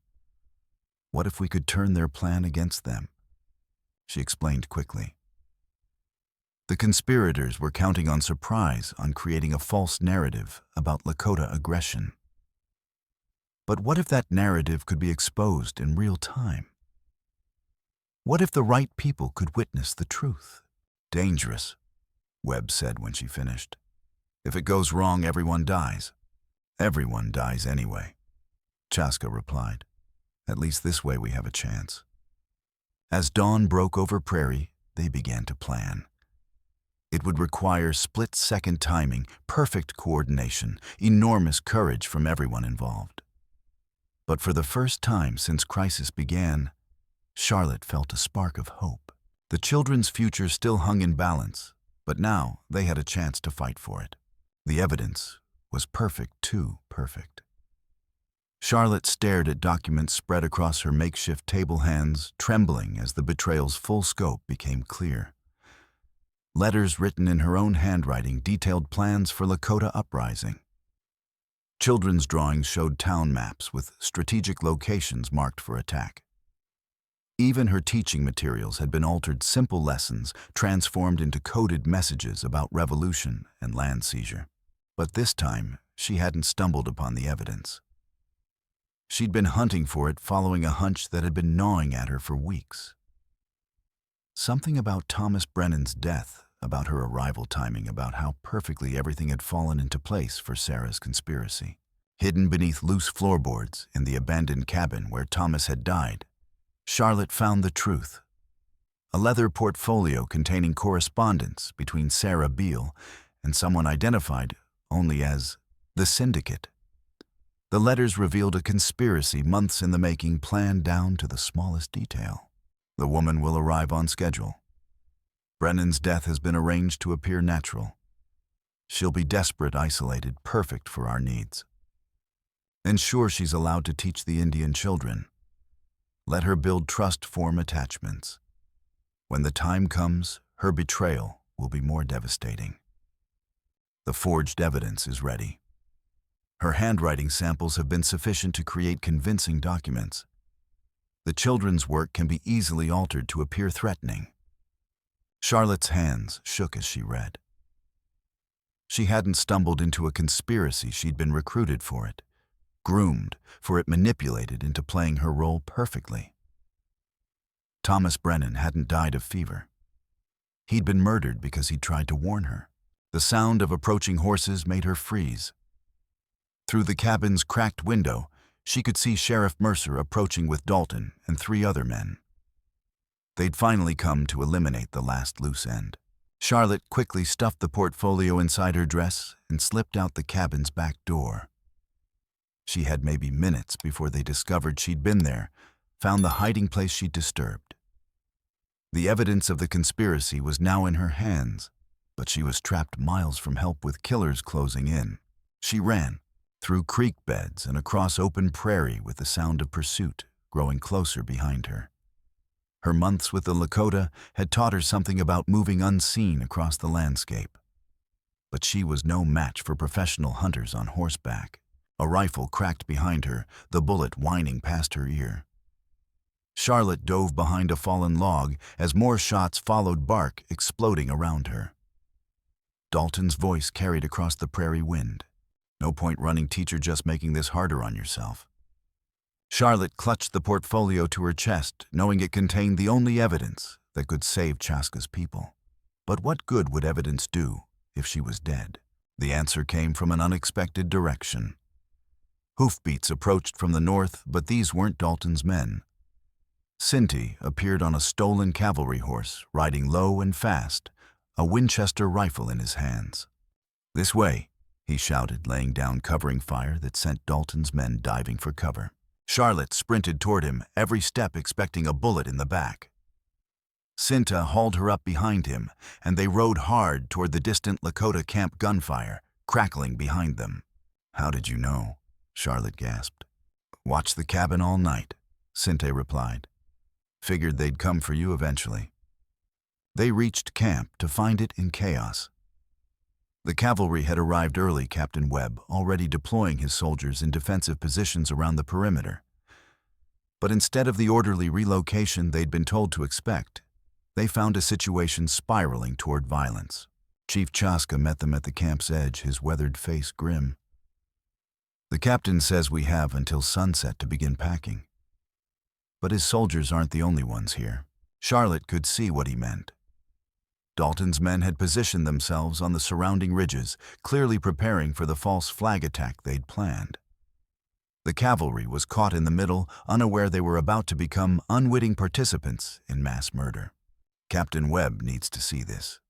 "What if we could turn their plan against them?" She explained quickly. The conspirators were counting on surprise, on creating a false narrative about Lakota aggression. But what if that narrative could be exposed in real time? What if the right people could witness the truth? "Dangerous," Webb said when she finished. "If it goes wrong, everyone dies." "Everyone dies anyway," Chaska replied. "At least this way we have a chance." As dawn broke over prairie, they began to plan. It would require split-second timing, perfect coordination, enormous courage from everyone involved. But for the first time since crisis began, Charlotte felt a spark of hope. The children's future still hung in balance, but now they had a chance to fight for it. The evidence was perfect, too perfect. Charlotte stared at documents spread across her makeshift table, hands trembling as the betrayal's full scope became clear. Letters written in her own handwriting detailed plans for Lakota uprising. Children's drawings showed town maps with strategic locations marked for attack. Even her teaching materials had been altered, simple lessons transformed into coded messages about revolution and land seizure. But this time, she hadn't stumbled upon the evidence. She'd been hunting for it, following a hunch that had been gnawing at her for weeks. Something about Thomas Brennan's death, about her arrival timing, about how perfectly everything had fallen into place for Sarah's conspiracy. Hidden beneath loose floorboards in the abandoned cabin where Thomas had died, Charlotte found the truth. A leather portfolio containing correspondence between Sarah Beale and someone identified only as the Syndicate. The letters revealed a conspiracy months in the making, planned down to the smallest detail. "The woman will arrive on schedule. Brennan's death has been arranged to appear natural. She'll be desperate, isolated, perfect for our needs. Ensure she's allowed to teach the Indian children. Let her build trust, form attachments. When the time comes, her betrayal will be more devastating. The forged evidence is ready. Her handwriting samples have been sufficient to create convincing documents. The children's work can be easily altered to appear threatening. Charlotte's hands shook as she read. She hadn't stumbled into a conspiracy, she'd been recruited for it, groomed for it, manipulated into playing her role perfectly. Thomas Brennan hadn't died of fever. He'd been murdered because he'd tried to warn her. The sound of approaching horses made her freeze. Through the cabin's cracked window, she could see Sheriff Mercer approaching with Dalton and 3 other men. They'd finally come to eliminate the last loose end. Charlotte quickly stuffed the portfolio inside her dress and slipped out the cabin's back door. She had maybe minutes before they discovered she'd been there, found the hiding place she'd disturbed. The evidence of the conspiracy was now in her hands, but she was trapped miles from help with killers closing in. She ran, through creek beds and across open prairie with the sound of pursuit growing closer behind her. Her months with the Lakota had taught her something about moving unseen across the landscape. But she was no match for professional hunters on horseback. A rifle cracked behind her, the bullet whining past her ear. Charlotte dove behind a fallen log as more shots followed, bark exploding around her. Dalton's voice carried across the prairie wind. "No point running, teacher, just making this harder on yourself." Charlotte clutched the portfolio to her chest, knowing it contained the only evidence that could save Chaska's people. But what good would evidence do if she was dead? The answer came from an unexpected direction. Hoofbeats approached from the north, but these weren't Dalton's men. Cinty appeared on a stolen cavalry horse, riding low and fast, a Winchester rifle in his hands. "This way," he shouted, laying down covering fire that sent Dalton's men diving for cover. Charlotte sprinted toward him, every step expecting a bullet in the back. Cinta hauled her up behind him, and they rode hard toward the distant Lakota camp, gunfire crackling behind them. "How did you know?" Charlotte gasped. "Watched the cabin all night," Cinta replied. "Figured they'd come for you eventually." They reached camp to find it in chaos. The cavalry had arrived early, Captain Webb already deploying his soldiers in defensive positions around the perimeter. But instead of the orderly relocation they'd been told to expect, they found a situation spiraling toward violence. Chief Chaska met them at the camp's edge, his weathered face grim. "The captain says we have until sunset to begin packing. But his soldiers aren't the only ones here." Charlotte could see what he meant. Dalton's men had positioned themselves on the surrounding ridges, clearly preparing for the false flag attack they'd planned. The cavalry was caught in the middle, unaware they were about to become unwitting participants in mass murder. "Captain Webb needs to see this,"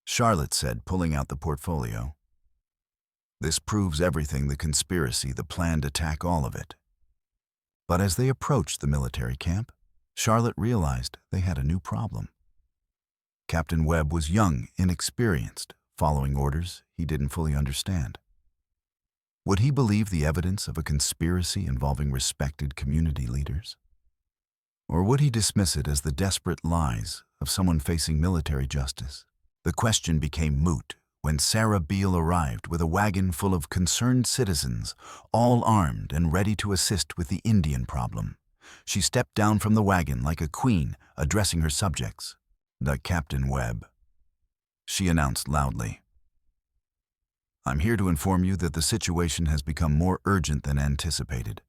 Charlotte said, pulling out the portfolio. "This proves everything, the conspiracy, the planned attack, all of it." But as they approached the military camp, Charlotte realized they had a new problem. Captain Webb was young, inexperienced, following orders he didn't fully understand. Would he believe the evidence of a conspiracy involving respected community leaders? Or would he dismiss it as the desperate lies of someone facing military justice? The question became moot when Sarah Beale arrived with a wagon full of concerned citizens, all armed and ready to assist with the Indian problem. She stepped down from the wagon like a queen, addressing her subjects. "The Captain Webb," she announced loudly. "I'm here to inform you that the situation has become more urgent than anticipated.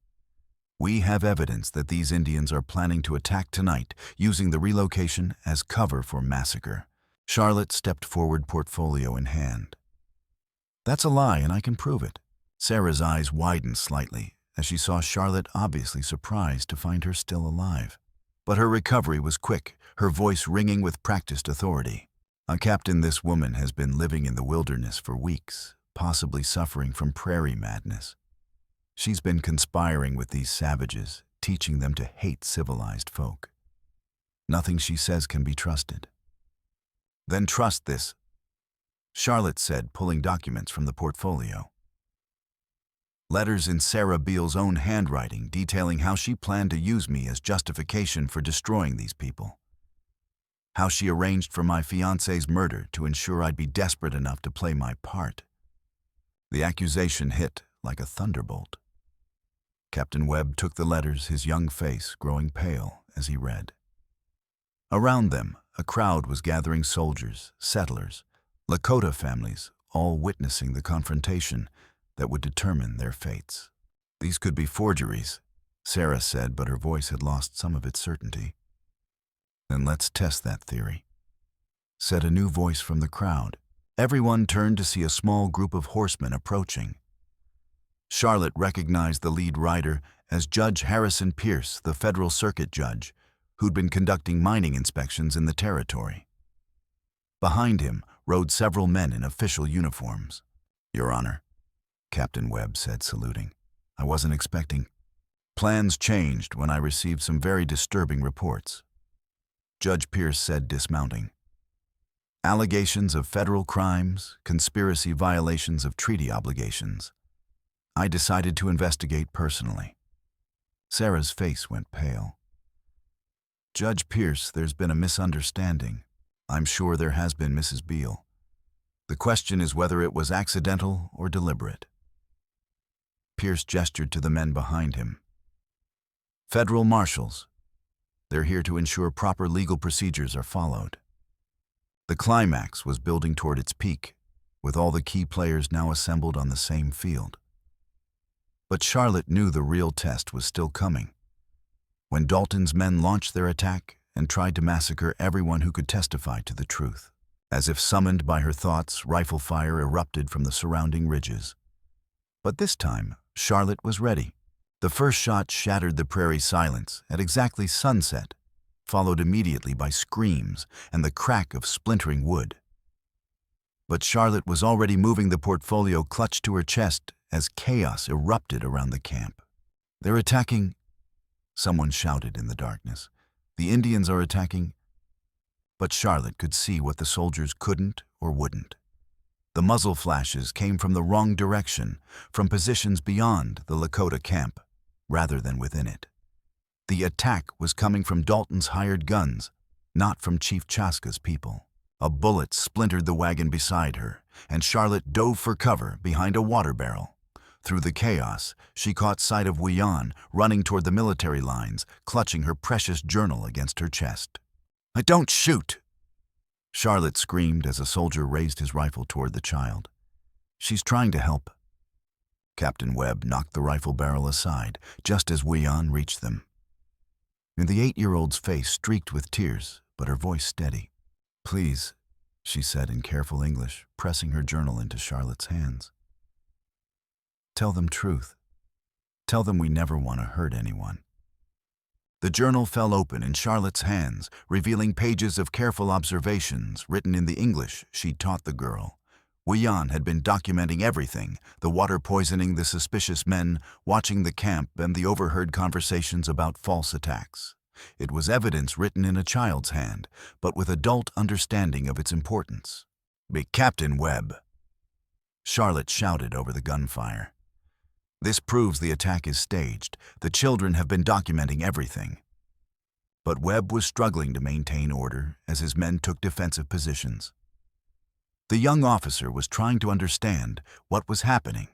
We have evidence that these Indians are planning to attack tonight, using the relocation as cover for massacre." Charlotte stepped forward, portfolio in hand. "That's a lie, and I can prove it." Sarah's eyes widened slightly as she saw Charlotte, obviously surprised to find her still alive. But her recovery was quick, her voice ringing with practiced authority. "Captain, this woman has been living in the wilderness for weeks, possibly suffering from prairie madness. She's been conspiring with these savages, teaching them to hate civilized folk. Nothing she says can be trusted." "Then trust this," Charlotte said, pulling documents from the portfolio. Letters in Sarah Beale's own handwriting detailing how she planned to use me as justification for destroying these people. How she arranged for my fiancé's murder to ensure I'd be desperate enough to play my part. The accusation hit like a thunderbolt. Captain Webb took the letters, his young face growing pale as he read. Around them, a crowd was gathering: soldiers, settlers, Lakota families, all witnessing the confrontation that would determine their fates. "These could be forgeries," Sarah said, but her voice had lost some of its certainty. "Then let's test that theory," said a new voice from the crowd. Everyone turned to see a small group of horsemen approaching. Charlotte recognized the lead rider as Judge Harrison Pierce, the federal circuit judge, who'd been conducting mining inspections in the territory. Behind him rode several men in official uniforms. "Your Honor," Captain Webb said, saluting. "I wasn't expecting. Plans changed when I received some very disturbing reports," Judge Pierce said, dismounting. "Allegations of federal crimes, conspiracy violations of treaty obligations. I decided to investigate personally." Sarah's face went pale. "Judge Pierce, there's been a misunderstanding. I'm sure there has been, Mrs. Beale. The question is whether it was accidental or deliberate." Pierce gestured to the men behind him. "Federal marshals. They're here to ensure proper legal procedures are followed." The climax was building toward its peak, with all the key players now assembled on the same field. But Charlotte knew the real test was still coming. When Dalton's men launched their attack and tried to massacre everyone who could testify to the truth. As if summoned by her thoughts, rifle fire erupted from the surrounding ridges. But this time, Charlotte was ready. The first shot shattered the prairie silence at exactly sunset, followed immediately by screams and the crack of splintering wood. But Charlotte was already moving the portfolio clutched to her chest as chaos erupted around the camp. "They're attacking," someone shouted in the darkness. "The Indians are attacking." But Charlotte could see what the soldiers couldn't or wouldn't. The muzzle flashes came from the wrong direction, from positions beyond the Lakota camp, rather than within it. The attack was coming from Dalton's hired guns, not from Chief Chaska's people. A bullet splintered the wagon beside her, and Charlotte dove for cover behind a water barrel. Through the chaos, she caught sight of Wian running toward the military lines, clutching her precious journal against her chest. "Don't shoot!" Charlotte screamed as a soldier raised his rifle toward the child. "She's trying to help." Captain Webb knocked the rifle barrel aside, just as Wian reached them. And the 8-year-old's face streaked with tears, but her voice steady. "Please," she said in careful English, pressing her journal into Charlotte's hands. "Tell them truth. Tell them we never want to hurt anyone." The journal fell open in Charlotte's hands, revealing pages of careful observations written in the English she'd taught the girl. Wian had been documenting everything: the water poisoning, the suspicious men, watching the camp, and the overheard conversations about false attacks. It was evidence written in a child's hand, but with adult understanding of its importance. "Be Captain Webb," Charlotte shouted over the gunfire. "This proves the attack is staged. The children have been documenting everything." But Webb was struggling to maintain order as his men took defensive positions. The young officer was trying to understand what was happening.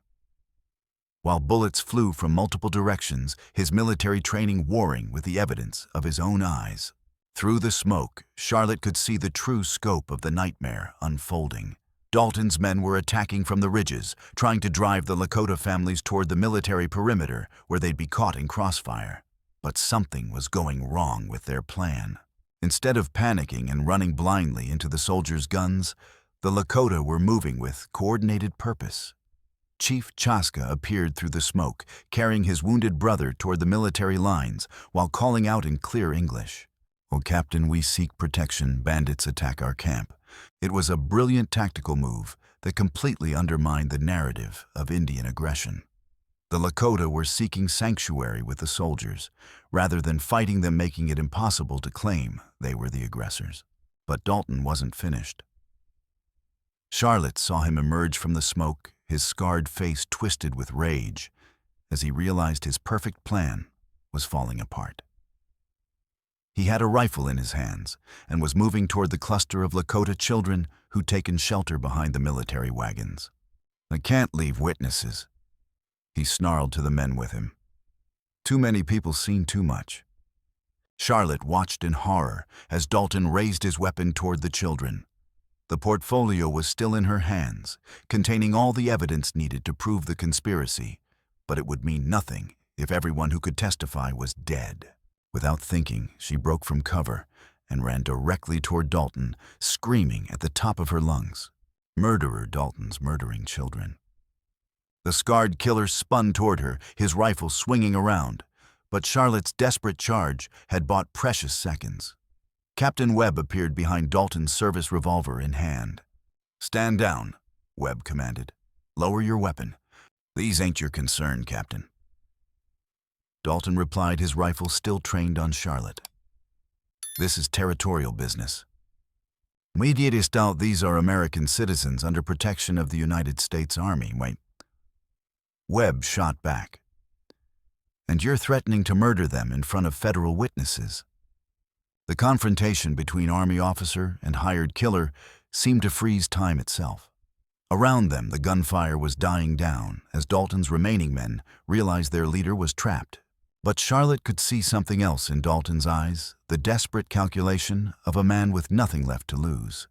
While bullets flew from multiple directions, his military training warring with the evidence of his own eyes. Through the smoke, Charlotte could see the true scope of the nightmare unfolding. Dalton's men were attacking from the ridges, trying to drive the Lakota families toward the military perimeter where they'd be caught in crossfire. But something was going wrong with their plan. Instead of panicking and running blindly into the soldiers' guns, the Lakota were moving with coordinated purpose. Chief Chaska appeared through the smoke, carrying his wounded brother toward the military lines while calling out in clear English, "Oh, Captain, we seek protection. Bandits attack our camp." It was a brilliant tactical move that completely undermined the narrative of Indian aggression. The Lakota were seeking sanctuary with the soldiers, rather than fighting them, making it impossible to claim they were the aggressors. But Dalton wasn't finished. Charlotte saw him emerge from the smoke, his scarred face twisted with rage, as he realized his perfect plan was falling apart. He had a rifle in his hands and was moving toward the cluster of Lakota children who'd taken shelter behind the military wagons. "I can't leave witnesses," he snarled to the men with him. Too many people seen too much. Charlotte watched in horror as Dalton raised his weapon toward the children. The portfolio was still in her hands, containing all the evidence needed to prove the conspiracy, but it would mean nothing if everyone who could testify was dead. Without thinking, she broke from cover and ran directly toward Dalton, screaming at the top of her lungs. Murderer Dalton's murdering children. The scarred killer spun toward her, his rifle swinging around, but Charlotte's desperate charge had bought precious seconds. Captain Webb appeared behind Dalton's service revolver in hand. "Stand down," Webb commanded. "Lower your weapon. These ain't your concern, Captain." Dalton replied, his rifle still trained on Charlotte. "This is territorial business. We just doubt these are American citizens under protection of the United States Army, wait." Webb shot back. "And you're threatening to murder them in front of federal witnesses." The confrontation between Army officer and hired killer seemed to freeze time itself. Around them, the gunfire was dying down as Dalton's remaining men realized their leader was trapped. But Charlotte could see something else in Dalton's eyes, the desperate calculation of a man with nothing left to lose.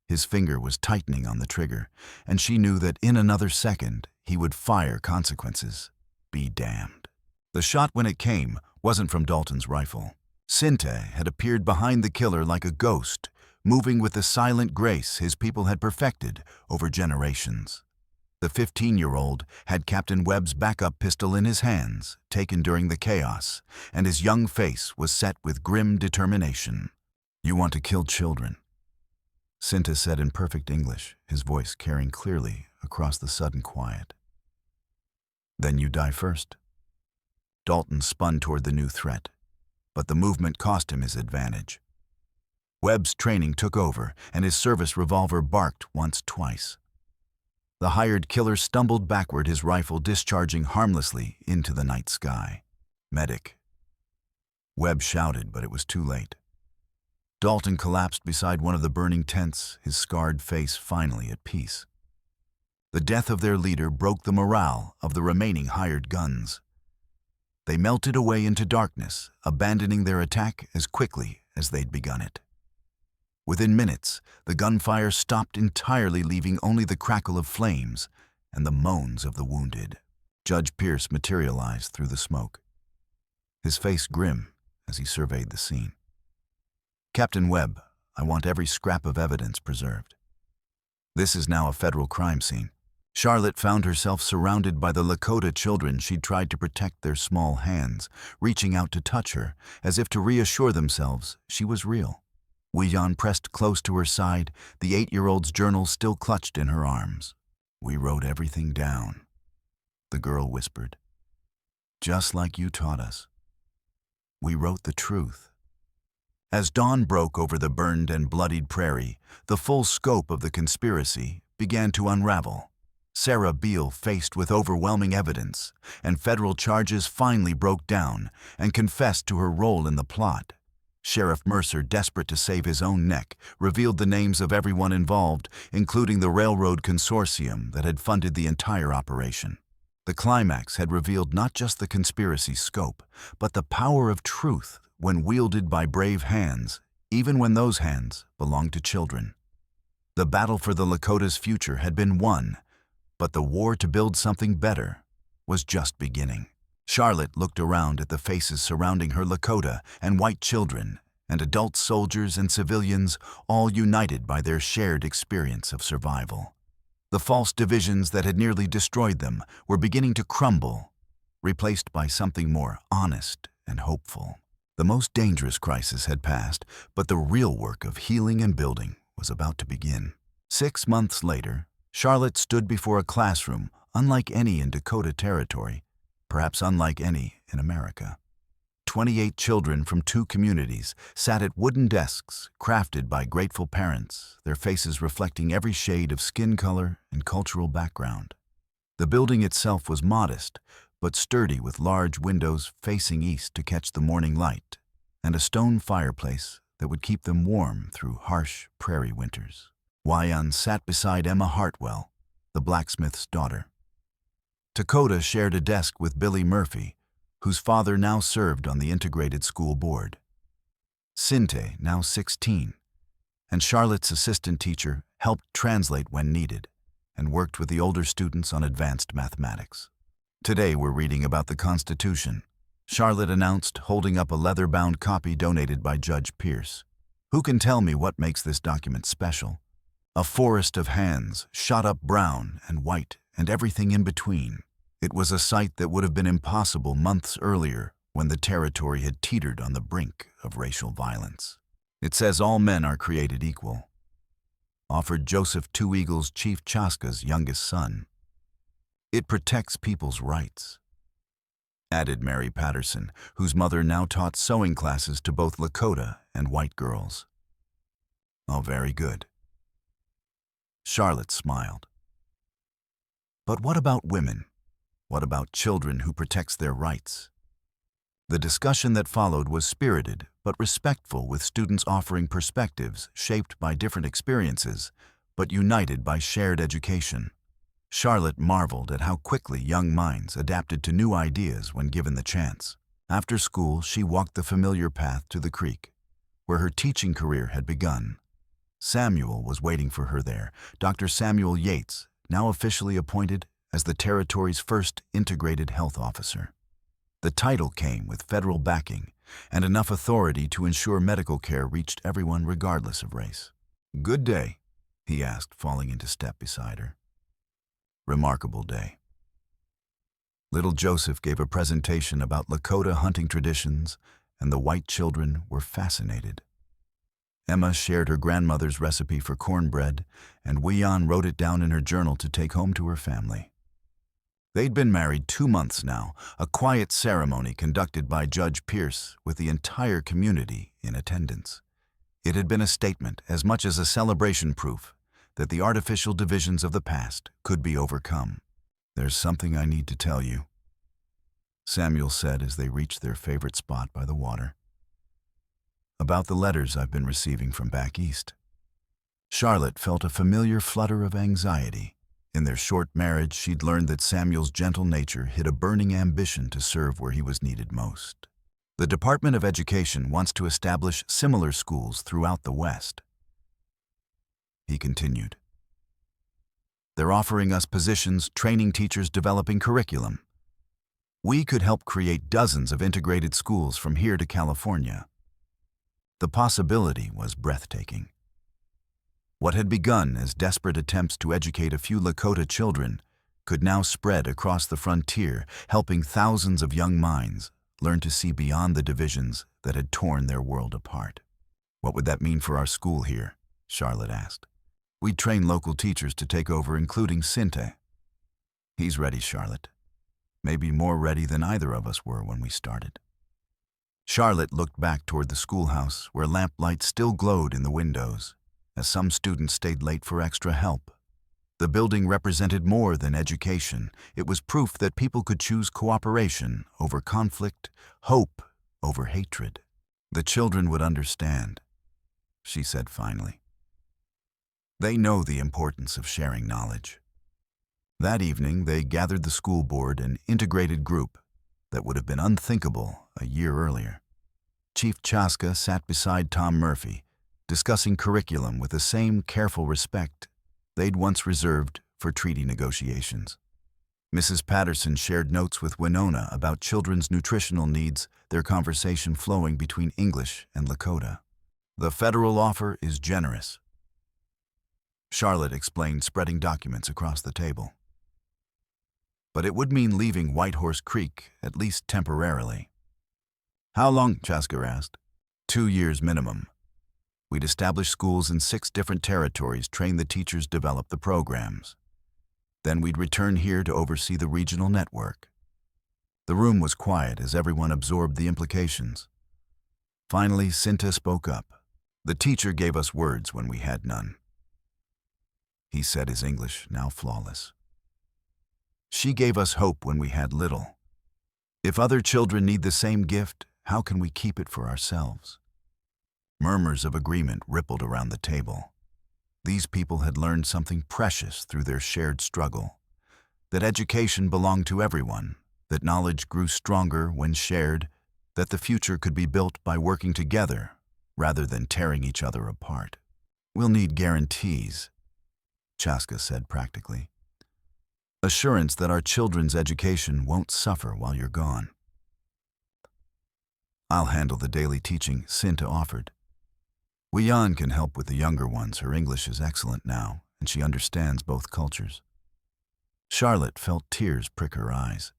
His finger was tightening on the trigger, and she knew that in another second he would fire consequences. Be damned. The shot, when it came, wasn't from Dalton's rifle. Sinte had appeared behind the killer like a ghost, moving with the silent grace his people had perfected over generations. The 15-year-old had Captain Webb's backup pistol in his hands, taken during the chaos, and his young face was set with grim determination. "You want to kill children," Sinte said in perfect English, his voice carrying clearly across the sudden quiet. "Then you die first." Dalton spun toward the new threat, but the movement cost him his advantage. Webb's training took over, and his service revolver barked once, twice. The hired killer stumbled backward, his rifle discharging harmlessly into the night sky. "Medic." Webb shouted, but it was too late. Dalton collapsed beside one of the burning tents, his scarred face finally at peace. The death of their leader broke the morale of the remaining hired guns. They melted away into darkness, abandoning their attack as quickly as they'd begun it. Within minutes, the gunfire stopped entirely, leaving only the crackle of flames and the moans of the wounded. Judge Pierce materialized through the smoke, his face grim as he surveyed the scene. "Captain Webb, I want every scrap of evidence preserved. This is now a federal crime scene." Charlotte found herself surrounded by the Lakota children she'd tried to protect, their small hands reaching out to touch her, as if to reassure themselves she was real. Wiyan pressed close to her side, the 8-year-old's journal still clutched in her arms. "We wrote everything down," the girl whispered. "Just like you taught us. We wrote the truth." As dawn broke over the burned and bloodied prairie, the full scope of the conspiracy began to unravel. Sarah Beale, faced with overwhelming evidence, and federal charges, finally broke down and confessed to her role in the plot. Sheriff Mercer, desperate to save his own neck, revealed the names of everyone involved, including the railroad consortium that had funded the entire operation. The climax had revealed not just the conspiracy's scope, but the power of truth when wielded by brave hands, even when those hands belonged to children. The battle for the Lakota's future had been won, but the war to build something better was just beginning. Charlotte looked around at the faces surrounding her Lakota and white children, and adult soldiers and civilians, all united by their shared experience of survival. The false divisions that had nearly destroyed them were beginning to crumble, replaced by something more honest and hopeful. The most dangerous crisis had passed, but the real work of healing and building was about to begin. 6 months later, Charlotte stood before a classroom unlike any in Dakota territory, perhaps unlike any in America. 28 children from 2 communities sat at wooden desks crafted by grateful parents, their faces reflecting every shade of skin color and cultural background. The building itself was modest, but sturdy, with large windows facing east to catch the morning light, and a stone fireplace that would keep them warm through harsh prairie winters. Wiyan sat beside Emma Hartwell, the blacksmith's daughter. Dakota shared a desk with Billy Murphy, whose father now served on the integrated school board. Sinte, now 16, and Charlotte's assistant teacher helped translate when needed and worked with the older students on advanced mathematics. Today we're reading about the Constitution, Charlotte announced, holding up a leather-bound copy donated by Judge Pierce. Who can tell me what makes this document special? A forest of hands, shot up brown and white and everything in between. It was a sight that would have been impossible months earlier when the territory had teetered on the brink of racial violence. It says all men are created equal. Offered Joseph Two Eagles Chief Chaska's youngest son. It protects people's rights. Added Mary Patterson, whose mother now taught sewing classes to both Lakota and white girls. Oh, very good. Charlotte smiled. But what about women? What about children who protects their rights? The discussion that followed was spirited but respectful, with students offering perspectives shaped by different experiences but united by shared education. Charlotte marveled at how quickly young minds adapted to new ideas when given the chance. After school, she walked the familiar path to the creek, where her teaching career had begun. Samuel was waiting for her there, Dr. Samuel Yates, now officially appointed as the territory's first integrated health officer. The title came with federal backing and enough authority to ensure medical care reached everyone regardless of race. "Good day," he asked, falling into step beside her. "Remarkable day." Little Joseph gave a presentation about Lakota hunting traditions, and the white children were fascinated. Emma shared her grandmother's recipe for cornbread, and Wian wrote it down in her journal to take home to her family. They'd been married 2 months now, a quiet ceremony conducted by Judge Pierce with the entire community in attendance. It had been a statement as much as a celebration, proof that the artificial divisions of the past could be overcome. "There's something I need to tell you," Samuel said as they reached their favorite spot by the water. "About the letters I've been receiving from back east." Charlotte felt a familiar flutter of anxiety. In their short marriage, she'd learned that Samuel's gentle nature hid a burning ambition to serve where he was needed most. The Department of Education wants to establish similar schools throughout the West. He continued. "They're offering us positions, training teachers, developing curriculum. We could help create dozens of integrated schools from here to California." The possibility was breathtaking. What had begun as desperate attempts to educate a few Lakota children could now spread across the frontier, helping thousands of young minds learn to see beyond the divisions that had torn their world apart. "What would that mean for our school here?" Charlotte asked. "We'd train local teachers to take over, including Sinte." "He's ready, Charlotte. Maybe more ready than either of us were when we started." Charlotte looked back toward the schoolhouse, where lamplight still glowed in the windows, as some students stayed late for extra help. The building represented more than education. It was proof that people could choose cooperation over conflict, hope over hatred. "The children would understand," she said finally. "They know the importance of sharing knowledge." That evening, they gathered the school board, an integrated group that would have been unthinkable a year earlier. Chief Chaska sat beside Tom Murphy, discussing curriculum with the same careful respect they'd once reserved for treaty negotiations. Mrs. Patterson shared notes with Winona about children's nutritional needs, their conversation flowing between English and Lakota. "The federal offer is generous," Charlotte explained, spreading documents across the table. "But it would mean leaving Whitehorse Creek, at least temporarily." "How long?" Chaska asked. 2 years minimum. We'd establish schools in 6 different territories, train the teachers, develop the programs. Then we'd return here to oversee the regional network. The room was quiet as everyone absorbed the implications. Finally, Sinte spoke up. "The teacher gave us words when we had none," he said, his English now flawless. "She gave us hope when we had little. If other children need the same gift, how can we keep it for ourselves?" Murmurs of agreement rippled around the table. These people had learned something precious through their shared struggle, that education belonged to everyone, that knowledge grew stronger when shared, that the future could be built by working together rather than tearing each other apart. We'll need guarantees, Chaska said practically. Assurance that our children's education won't suffer while you're gone. I'll handle the daily teaching, Cinta offered. Wian can help with the younger ones. Her English is excellent now, and she understands both cultures. Charlotte felt tears prick her eyes.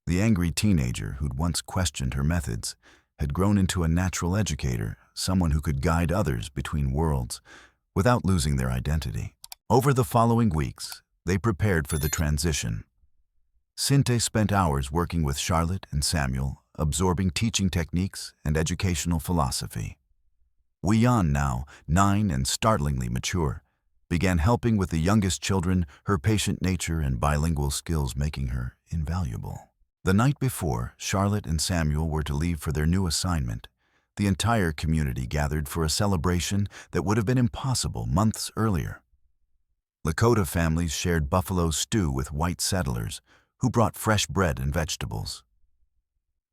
The angry teenager who'd once questioned her methods had grown into a natural educator, someone who could guide others between worlds without losing their identity. Over the following weeks, they prepared for the transition. Cinte spent hours working with Charlotte and Samuel, absorbing teaching techniques and educational philosophy. Wian, now 9 and startlingly mature, began helping with the youngest children, her patient nature and bilingual skills making her invaluable. The night before Charlotte and Samuel were to leave for their new assignment, the entire community gathered for a celebration that would have been impossible months earlier. Lakota families shared buffalo stew with white settlers, who brought fresh bread and vegetables.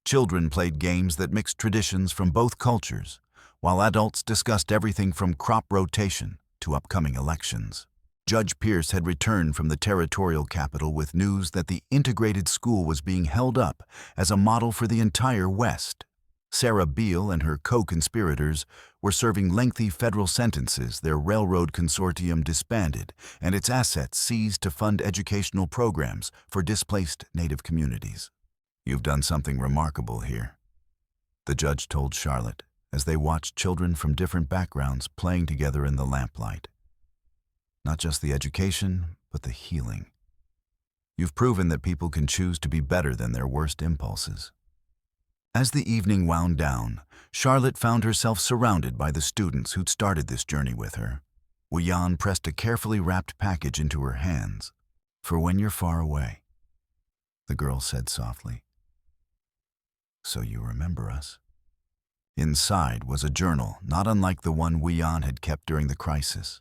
Children played games that mixed traditions from both cultures, while adults discussed everything from crop rotation to upcoming elections. Judge Pierce had returned from the territorial capital with news that the integrated school was being held up as a model for the entire West. Sarah Beale and her co-conspirators were serving lengthy federal sentences. Their railroad consortium disbanded and its assets seized to fund educational programs for displaced Native communities. "You've done something remarkable here," the judge told Charlotte as they watched children from different backgrounds playing together in the lamplight. "Not just the education, but the healing. You've proven that people can choose to be better than their worst impulses." As the evening wound down, Charlotte found herself surrounded by the students who'd started this journey with her. Wian pressed a carefully wrapped package into her hands. "For when you're far away," the girl said softly. "So you remember us." Inside was a journal, not unlike the one Wian had kept during the crisis.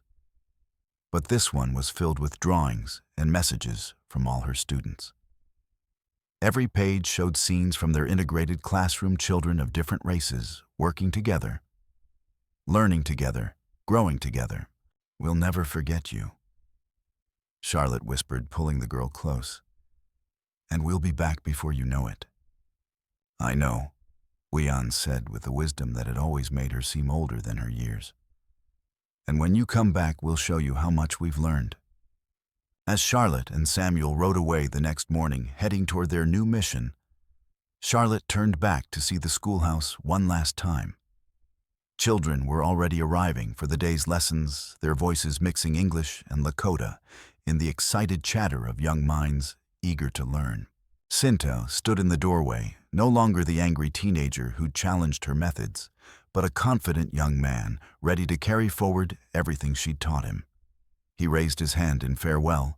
But this one was filled with drawings and messages from all her students. Every page showed scenes from their integrated classroom, children of different races, working together, learning together, growing together. "We'll never forget you," Charlotte whispered, pulling the girl close. "And we'll be back before you know it." "I know," Wian said with a wisdom that had always made her seem older than her years. "And when you come back, we'll show you how much we've learned." As Charlotte and Samuel rode away the next morning, heading toward their new mission, Charlotte turned back to see the schoolhouse one last time. Children were already arriving for the day's lessons, their voices mixing English and Lakota in the excited chatter of young minds eager to learn. Cinta stood in the doorway, no longer the angry teenager who challenged her methods, but a confident young man ready to carry forward everything she'd taught him. He raised his hand in farewell,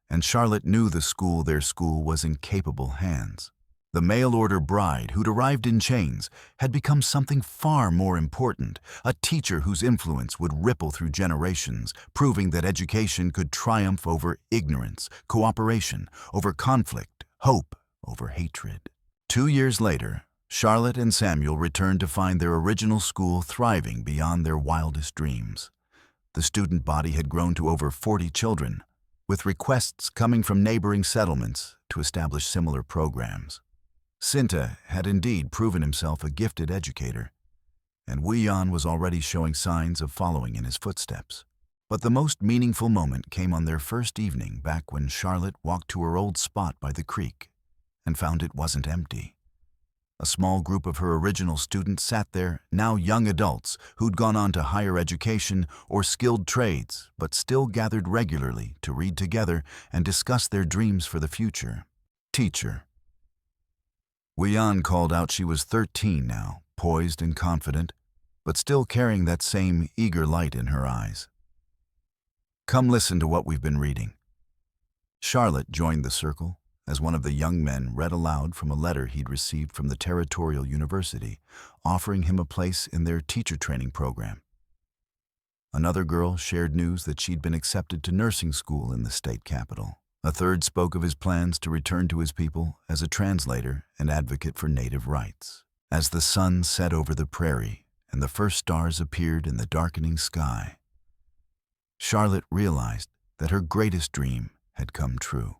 and Charlotte knew their school was in capable hands. The mail-order bride who'd arrived in chains had become something far more important, a teacher whose influence would ripple through generations, proving that education could triumph over ignorance, cooperation over conflict, hope over hatred. 2 years later, Charlotte and Samuel returned to find their original school thriving beyond their wildest dreams. The student body had grown to over 40 children, with requests coming from neighboring settlements to establish similar programs. Cinta had indeed proven himself a gifted educator, and Wian was already showing signs of following in his footsteps. But the most meaningful moment came on their first evening back when Charlotte walked to her old spot by the creek and found it wasn't empty. A small group of her original students sat there, now young adults who'd gone on to higher education or skilled trades, but still gathered regularly to read together and discuss their dreams for the future. "Teacher." Wian called out. She was 13 now, poised and confident, but still carrying that same eager light in her eyes. "Come listen to what we've been reading." Charlotte joined the circle as one of the young men read aloud from a letter he'd received from the Territorial University, offering him a place in their teacher training program. Another girl shared news that she'd been accepted to nursing school in the state capital, A third spoke of his plans to return to his people as a translator and advocate for native rights. As the sun set over the prairie and the first stars appeared in the darkening sky, Charlotte realized that her greatest dream had come true.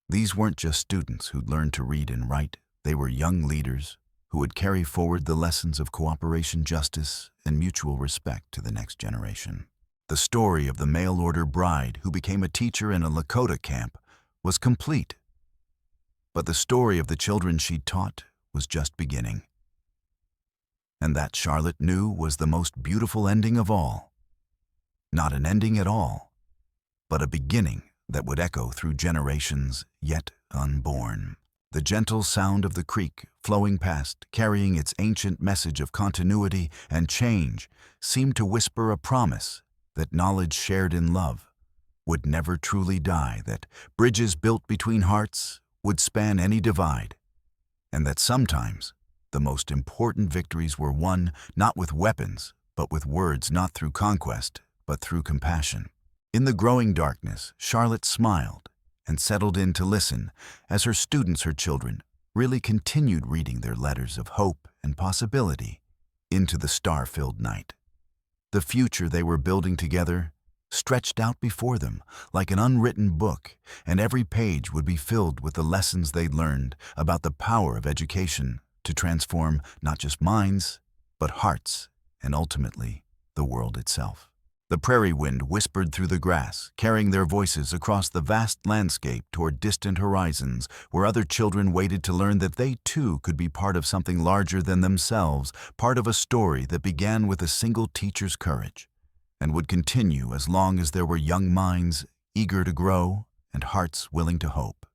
These weren't just students who'd learned to read and write. They were young leaders who would carry forward the lessons of cooperation, justice, and mutual respect to the next generation. The story of the mail-order bride who became a teacher in a Lakota camp was complete, but the story of the children she taught was just beginning. And that, Charlotte knew, was the most beautiful ending of all. Not an ending at all, but a beginning that would echo through generations yet unborn. The gentle sound of the creek flowing past, carrying its ancient message of continuity and change, seemed to whisper a promise that knowledge shared in love would never truly die, that bridges built between hearts would span any divide, and that sometimes the most important victories were won not with weapons, but with words, not through conquest, but through compassion. In the growing darkness, Charlotte smiled and settled in to listen as her students, her children, really continued reading their letters of hope and possibility into the star-filled night. The future they were building together stretched out before them like an unwritten book, and every page would be filled with the lessons they'd learned about the power of education to transform not just minds, but hearts, and ultimately, the world itself. The prairie wind whispered through the grass, carrying their voices across the vast landscape toward distant horizons, where other children waited to learn that they too could be part of something larger than themselves, part of a story that began with a single teacher's courage, and would continue as long as there were young minds eager to grow and hearts willing to hope.